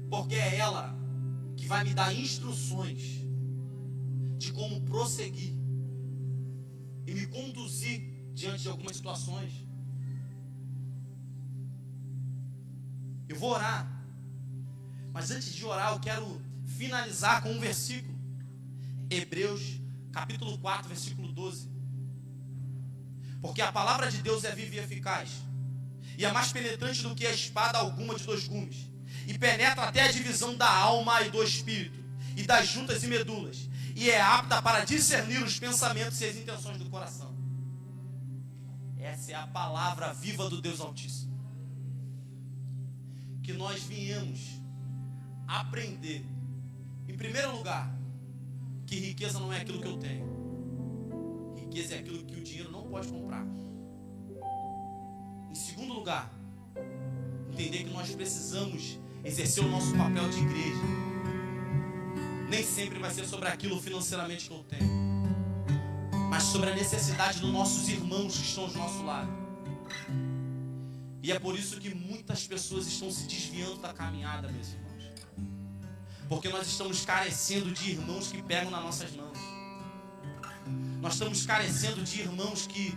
Porque é ela que vai me dar instruções de como como prosseguir e me conduzir diante de algumas situações. Eu vou orar, mas antes de orar eu quero finalizar com um versículo. Hebreus capítulo 4, versículo 12. Porque a palavra de Deus é viva e eficaz, e é mais penetrante do que a espada alguma de dois gumes, e penetra até a divisão da alma e do espírito, e das juntas e medulas, e é apta para discernir os pensamentos e as intenções do coração. Essa é a palavra viva do Deus Altíssimo. Que nós viemos aprender, em primeiro lugar, que riqueza não é aquilo que eu tenho. Riqueza é aquilo que o dinheiro não pode comprar. Em segundo lugar, entender que nós precisamos exercer o nosso papel de igreja. Nem sempre vai ser sobre aquilo financeiramente que eu tenho, mas sobre a necessidade dos nossos irmãos que estão ao nosso lado. E é por isso que muitas pessoas estão se desviando da caminhada, meus irmãos, porque nós estamos carecendo de irmãos que pegam nas nossas mãos. Nós estamos carecendo de irmãos que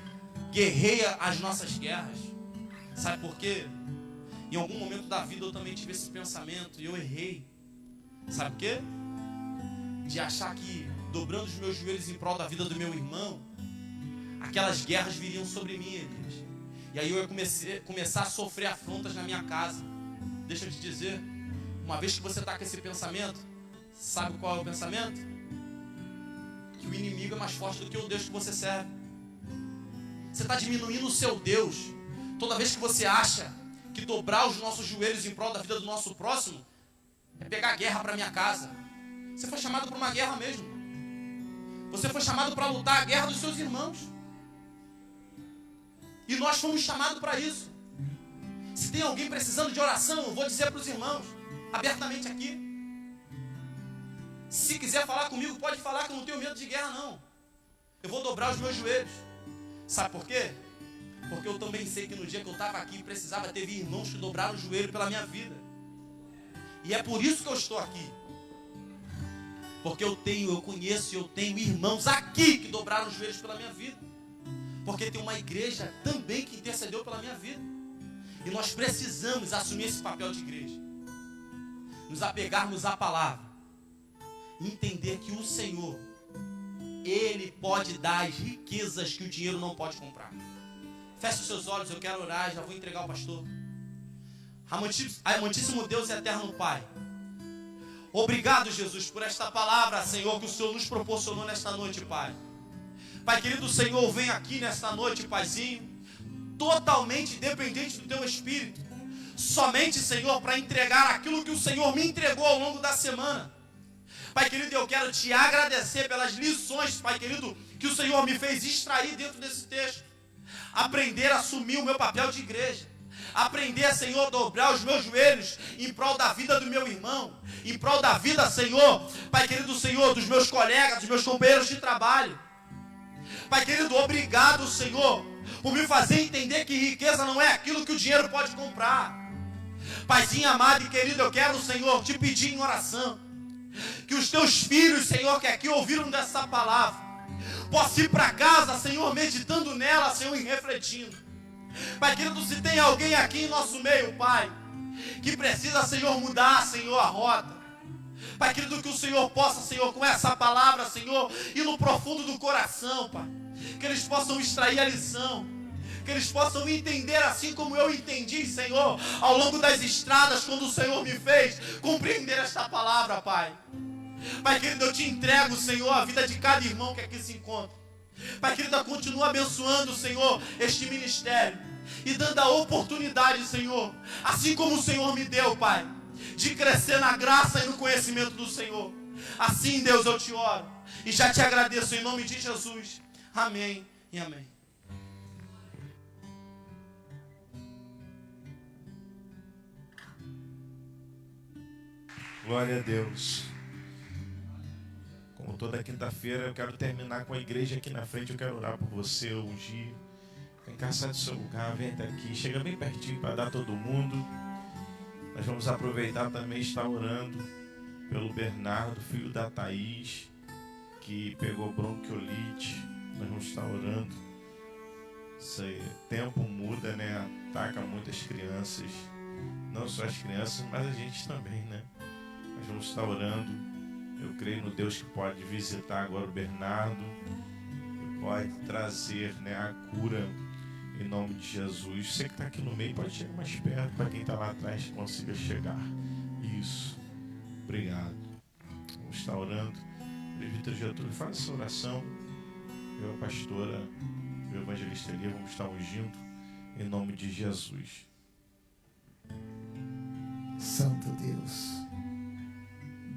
guerreiam as nossas guerras. Sabe por quê? Em algum momento da vida eu também tive esse pensamento e eu errei. Sabe por quê? De achar que dobrando os meus joelhos em prol da vida do meu irmão, aquelas guerras viriam sobre mim, Elias. E aí eu ia começar a sofrer afrontas na minha casa. Deixa eu te dizer, uma vez que você está com esse pensamento, sabe qual é o pensamento? Que o inimigo é mais forte do que o Deus que você serve. Você está diminuindo o seu Deus toda vez que você acha que dobrar os nossos joelhos em prol da vida do nosso próximo é pegar guerra para minha casa. Você foi chamado para uma guerra mesmo. Você foi chamado para lutar a guerra dos seus irmãos. E nós fomos chamados para isso. Se tem alguém precisando de oração, eu vou dizer para os irmãos, abertamente aqui. Se quiser falar comigo, pode falar, que eu não tenho medo de guerra, não. Eu vou dobrar os meus joelhos. Sabe por quê? Porque eu também sei que no dia que eu estava aqui, precisava ter irmãos que dobraram o joelho pela minha vida. E é por isso que eu estou aqui. Porque eu conheço e eu tenho irmãos aqui que dobraram os joelhos pela minha vida. Porque tem uma igreja também que intercedeu pela minha vida. E nós precisamos assumir esse papel de igreja. Nos apegarmos à palavra. Entender que o Senhor, Ele pode dar as riquezas que o dinheiro não pode comprar. Feche os seus olhos, eu quero orar, já vou entregar ao pastor. Amantíssimo Deus e eterno Pai, obrigado, Jesus, por esta palavra, Senhor, que o Senhor nos proporcionou nesta noite, Pai. Pai querido, Senhor, vem aqui nesta noite, Paizinho, totalmente dependente do Teu Espírito, somente, Senhor, para entregar aquilo que o Senhor me entregou ao longo da semana. Pai querido, eu quero Te agradecer pelas lições, Pai querido, que o Senhor me fez extrair dentro desse texto. Aprender a assumir o meu papel de igreja. Aprender, Senhor, a dobrar os meus joelhos em prol da vida do meu irmão, em prol da vida, Senhor, Pai querido, Senhor, dos meus colegas, dos meus companheiros de trabalho. Pai querido, obrigado, Senhor, por me fazer entender que riqueza não é aquilo que o dinheiro pode comprar. Paizinho amado e querido, eu quero, Senhor, Te pedir em oração, que os Teus filhos, Senhor, que aqui ouviram dessa palavra, possam ir para casa, Senhor, meditando nela, Senhor, e refletindo. Pai querido, se tem alguém aqui em nosso meio, Pai, que precisa, Senhor, mudar, Senhor, a rota. Pai querido, que o Senhor possa, Senhor, com essa palavra, Senhor, ir no profundo do coração, Pai. Que eles possam extrair a lição. Que eles possam entender assim como eu entendi, Senhor, ao longo das estradas, quando o Senhor me fez compreender esta palavra, Pai. Pai querido, eu Te entrego, Senhor, a vida de cada irmão que aqui se encontra. Pai querido, continua abençoando, Senhor, este ministério e dando a oportunidade, Senhor, assim como o Senhor me deu, Pai, de crescer na graça e no conhecimento do Senhor. Assim, Deus, eu Te oro e já Te agradeço em nome de Jesus. Amém e amém. Glória a Deus. Como toda quinta-feira, eu quero terminar com a igreja aqui na frente. Eu quero orar por você, ungir. Vem cá, sai do seu lugar, vem até aqui. Chega bem pertinho para dar todo mundo. Nós vamos aproveitar também e estar orando pelo Bernardo, filho da Thaís, que pegou bronquiolite. Nós vamos estar orando. Esse tempo muda, né? Ataca muitas crianças. Não só as crianças, mas a gente também, né? Nós vamos estar orando. Eu creio no Deus que pode visitar agora o Bernardo e pode trazer, né, a cura em nome de Jesus. Você que está aqui no meio pode chegar mais perto, para quem está lá atrás consiga chegar. Isso. Obrigado. Vamos estar orando. Presbítero Getúlio, faça essa oração. Eu, a pastora, o evangelista Elia, vamos estar ungindo em nome de Jesus. Santo Deus,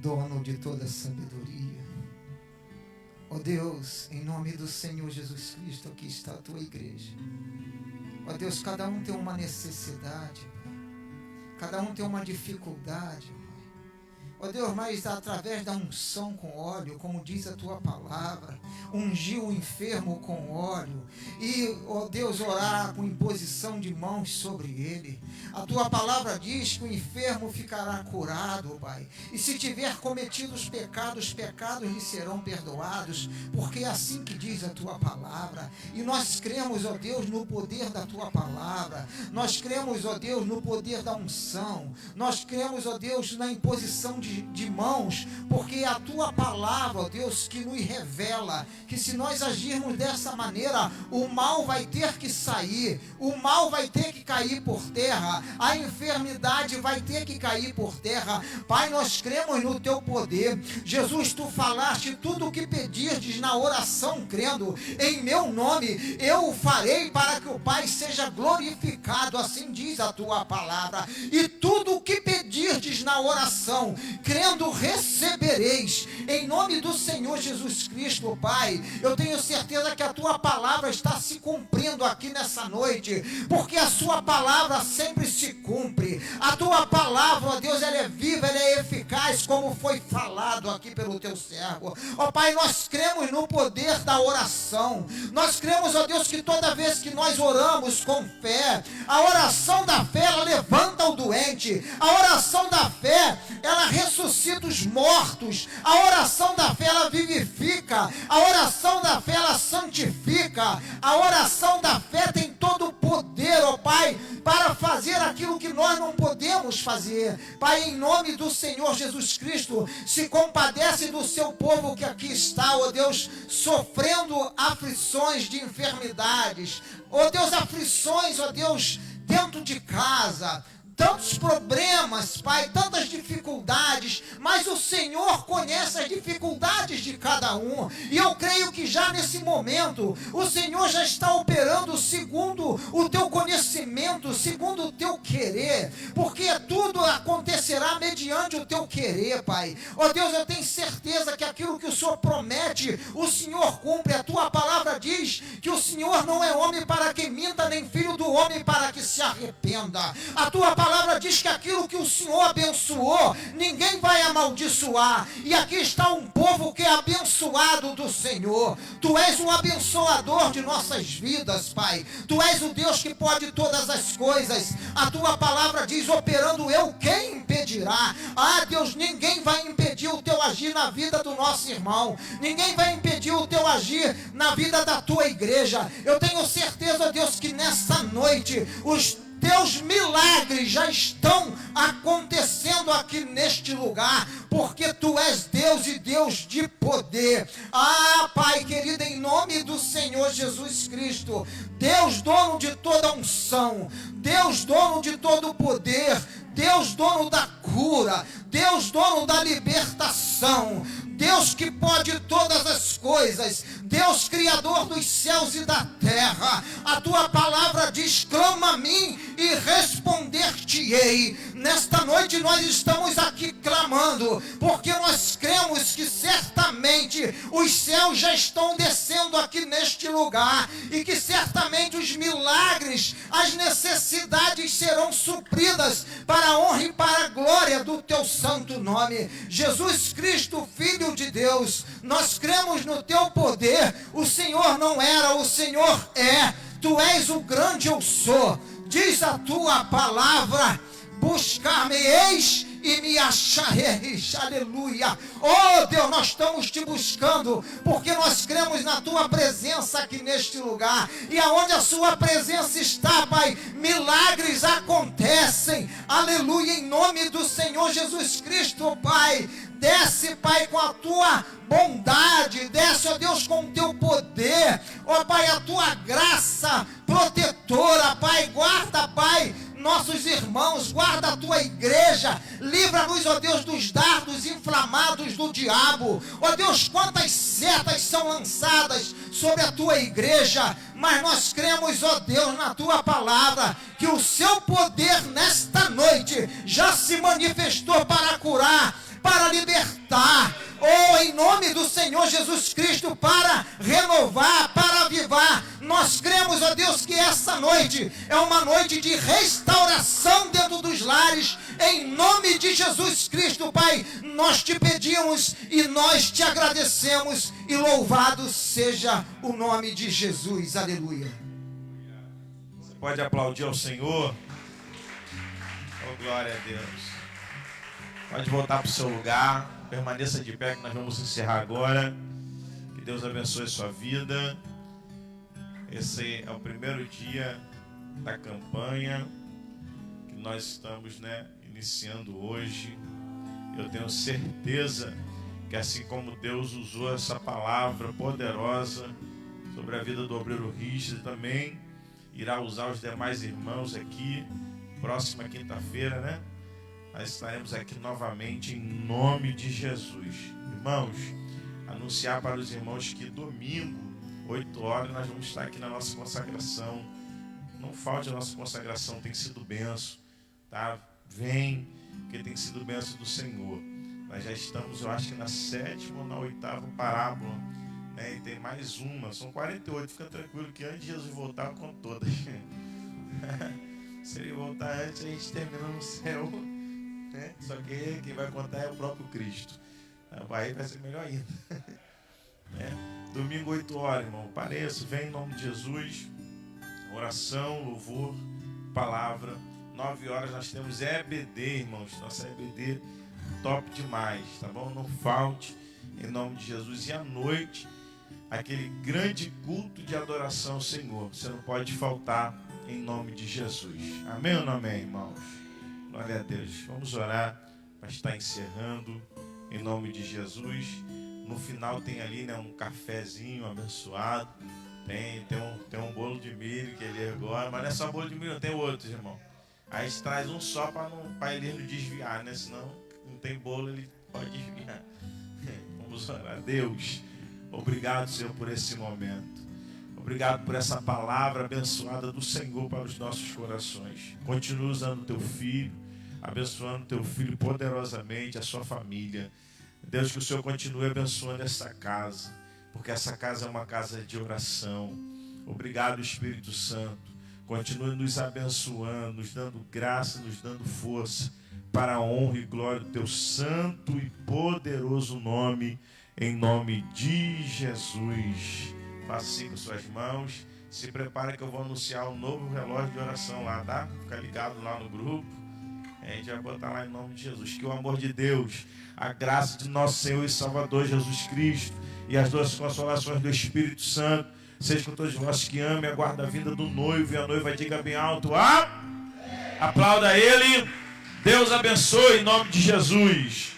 dono de toda sabedoria, ó Deus, em nome do Senhor Jesus Cristo, aqui está a tua igreja. Ó Deus, cada um tem uma necessidade, cada um tem uma dificuldade, ó Deus, mas através da unção com óleo, como diz a tua palavra, ungir o enfermo com óleo e, ó Deus, orar com imposição de mãos sobre ele. A tua palavra diz que o enfermo ficará curado, Pai. E se tiver cometido os pecados lhe serão perdoados, porque é assim que diz a tua palavra. E nós cremos, ó Deus, no poder da tua palavra. Nós cremos, ó Deus, no poder da unção. Nós cremos, ó Deus, na imposição de mãos, porque é a tua palavra, ó Deus, que nos revela que se nós agirmos dessa maneira, o mal vai ter que sair, o mal vai ter que cair por terra, a enfermidade vai ter que cair por terra. Pai, nós cremos no teu poder. Jesus, tu falaste tudo o que pedirdes na oração, crendo em meu nome, eu o farei para que o Pai seja glorificado, assim diz a tua palavra. E tudo o que pedirdes na oração, crendo, recebereis, em nome do Senhor Jesus Cristo. Pai, eu tenho certeza que a tua palavra está se cumprindo aqui nessa noite, porque a sua palavra sempre se cumpre. A tua palavra, ó Deus, ela é viva, ela é eficaz, como foi falado aqui pelo teu servo. Ó Pai, nós cremos no poder da oração. Nós cremos, ó Deus, que toda vez que nós oramos com fé, a oração da fé, ela levanta o doente. A oração da fé, ela ressuscita os mortos. A oração da fé, ela vivifica. A oração da fé, ela santifica. A oração da fé tem todo o poder, ó Pai, para fazer aquilo que nós não podemos fazer. Pai, em nome do Senhor Jesus Cristo, se compadece do seu povo que aqui está, ó Deus, sofrendo aflições de enfermidades. Ó Deus, aflições, ó Deus, dentro de casa. Tantos problemas, Pai, tantas dificuldades, mas o Senhor conhece as dificuldades de cada um, e eu creio que já nesse momento, o Senhor já está operando segundo o teu conhecimento, segundo o teu querer, porque tudo acontecerá mediante o teu querer, Pai. Ó Deus, eu tenho certeza que aquilo que o Senhor promete, o Senhor cumpre. A tua palavra diz que o Senhor não é homem para que minta, nem filho do homem para que se arrependa. A tua palavra diz que aquilo que o Senhor abençoou, ninguém vai amaldiçoar. E aqui está um povo que é abençoado do Senhor. Tu és um abençoador de nossas vidas, Pai. Tu és o Deus que pode todas as coisas. A tua palavra diz, operando eu, quem impedirá? Ah, Deus, ninguém vai impedir o teu agir na vida do nosso irmão. Ninguém vai impedir o teu agir na vida da tua igreja. Eu tenho certeza, Deus, que nessa noite os teus milagres já estão acontecendo aqui neste lugar, porque tu és Deus e Deus de poder. Ah, Pai querido, em nome do Senhor Jesus Cristo, Deus dono de toda unção, Deus dono de todo poder, Deus dono da cura, Deus dono da libertação, Deus que pode todas as coisas, Deus criador dos céus e da terra. A tua palavra diz, clama a mim e responder-te-ei. Nesta noite nós estamos aqui clamando, porque nós cremos que certamente os céus já estão descendo aqui neste lugar, e que certamente os milagres, as necessidades serão supridas para a honra e para a glória do teu santo nome. Jesus Cristo, Filho de Deus, nós cremos no teu poder. O Senhor não era, o Senhor é. Tu és o grande eu sou. Diz a tua palavra, buscar-me-eis e me achareis. Aleluia. Oh Deus, nós estamos te buscando, porque nós cremos na tua presença aqui neste lugar. E aonde a sua presença está, Pai, milagres acontecem. Aleluia, em nome do Senhor Jesus Cristo, Pai. Desce, Pai, com a tua bondade, desce, ó Deus, com o teu poder, ó Pai, a tua graça protetora, Pai, guarda, Pai, nossos irmãos, guarda a tua igreja, livra-nos, ó Deus, dos dardos inflamados do diabo. Ó Deus, quantas setas são lançadas sobre a tua igreja, mas nós cremos, ó Deus, na tua palavra, que o seu poder nesta noite já se manifestou para curar, para libertar, em nome do Senhor Jesus Cristo, para renovar, para avivar. Nós cremos, ó Deus, que essa noite é uma noite de restauração dentro dos lares, em nome de Jesus Cristo, Pai. Nós te pedimos e nós te agradecemos, e louvado seja o nome de Jesus. Aleluia. Você pode aplaudir ao Senhor? Oh, glória a Deus. Pode voltar para o seu lugar, permaneça de pé que nós vamos encerrar agora. Que Deus abençoe a sua vida. Esse é o primeiro dia da campanha que nós estamos, iniciando hoje. Eu tenho certeza que assim como Deus usou essa palavra poderosa sobre a vida do obreiro Richard, também irá usar os demais irmãos aqui, próxima quinta-feira, Nós estaremos aqui novamente em nome de Jesus. Irmãos, anunciar para os irmãos que domingo, 8 horas, nós vamos estar aqui na nossa consagração. Não falte a nossa consagração, tem sido benção, tá? Vem, que tem sido benção do Senhor. Nós já estamos, eu acho que na 7ª ou na 8ª parábola, e tem mais uma, são 48. Fica tranquilo que antes de Jesus voltar, eu conto todas. Se ele voltar antes, a gente termina no céu. Só que quem vai contar é o próprio Cristo. Aí vai ser melhor ainda. Domingo 8 horas, irmão. Pareça, vem em nome de Jesus. Oração, louvor, palavra. 9 horas nós temos EBD, irmãos. Nossa EBD top demais, tá bom? Não falte, em nome de Jesus. E à noite, aquele grande culto de adoração ao Senhor. Você não pode faltar, em nome de Jesus. Amém ou não amém, irmãos? Glória a Deus. Vamos orar para estar encerrando em nome de Jesus. No final tem ali um cafezinho abençoado. Tem um bolo de milho que ele agora, mas não é só bolo de milho, não, tem outros, irmão. Aí a gente traz um só para ele não desviar, senão não tem bolo, ele pode desviar. Vamos orar. Deus, obrigado, Senhor, por esse momento. Obrigado por essa palavra abençoada do Senhor para os nossos corações. Continua usando o teu filho, abençoando o teu filho poderosamente, a sua família. Deus, que o Senhor continue abençoando essa casa, porque essa casa é uma casa de oração. Obrigado, Espírito Santo. Continue nos abençoando, nos dando graça, nos dando força para a honra e glória do teu santo e poderoso nome, em nome de Jesus. Faça assim com suas mãos. Se prepare que eu vou anunciar um novo relógio de oração lá, tá? Fica ligado lá no grupo. A gente vai botar lá em nome de Jesus. Que o amor de Deus, a graça de nosso Senhor e Salvador Jesus Cristo e as doces consolações do Espírito Santo seja com todos vós que amem, aguardam a vinda do noivo, e a noiva diga bem alto: aplauda ele. Deus abençoe em nome de Jesus.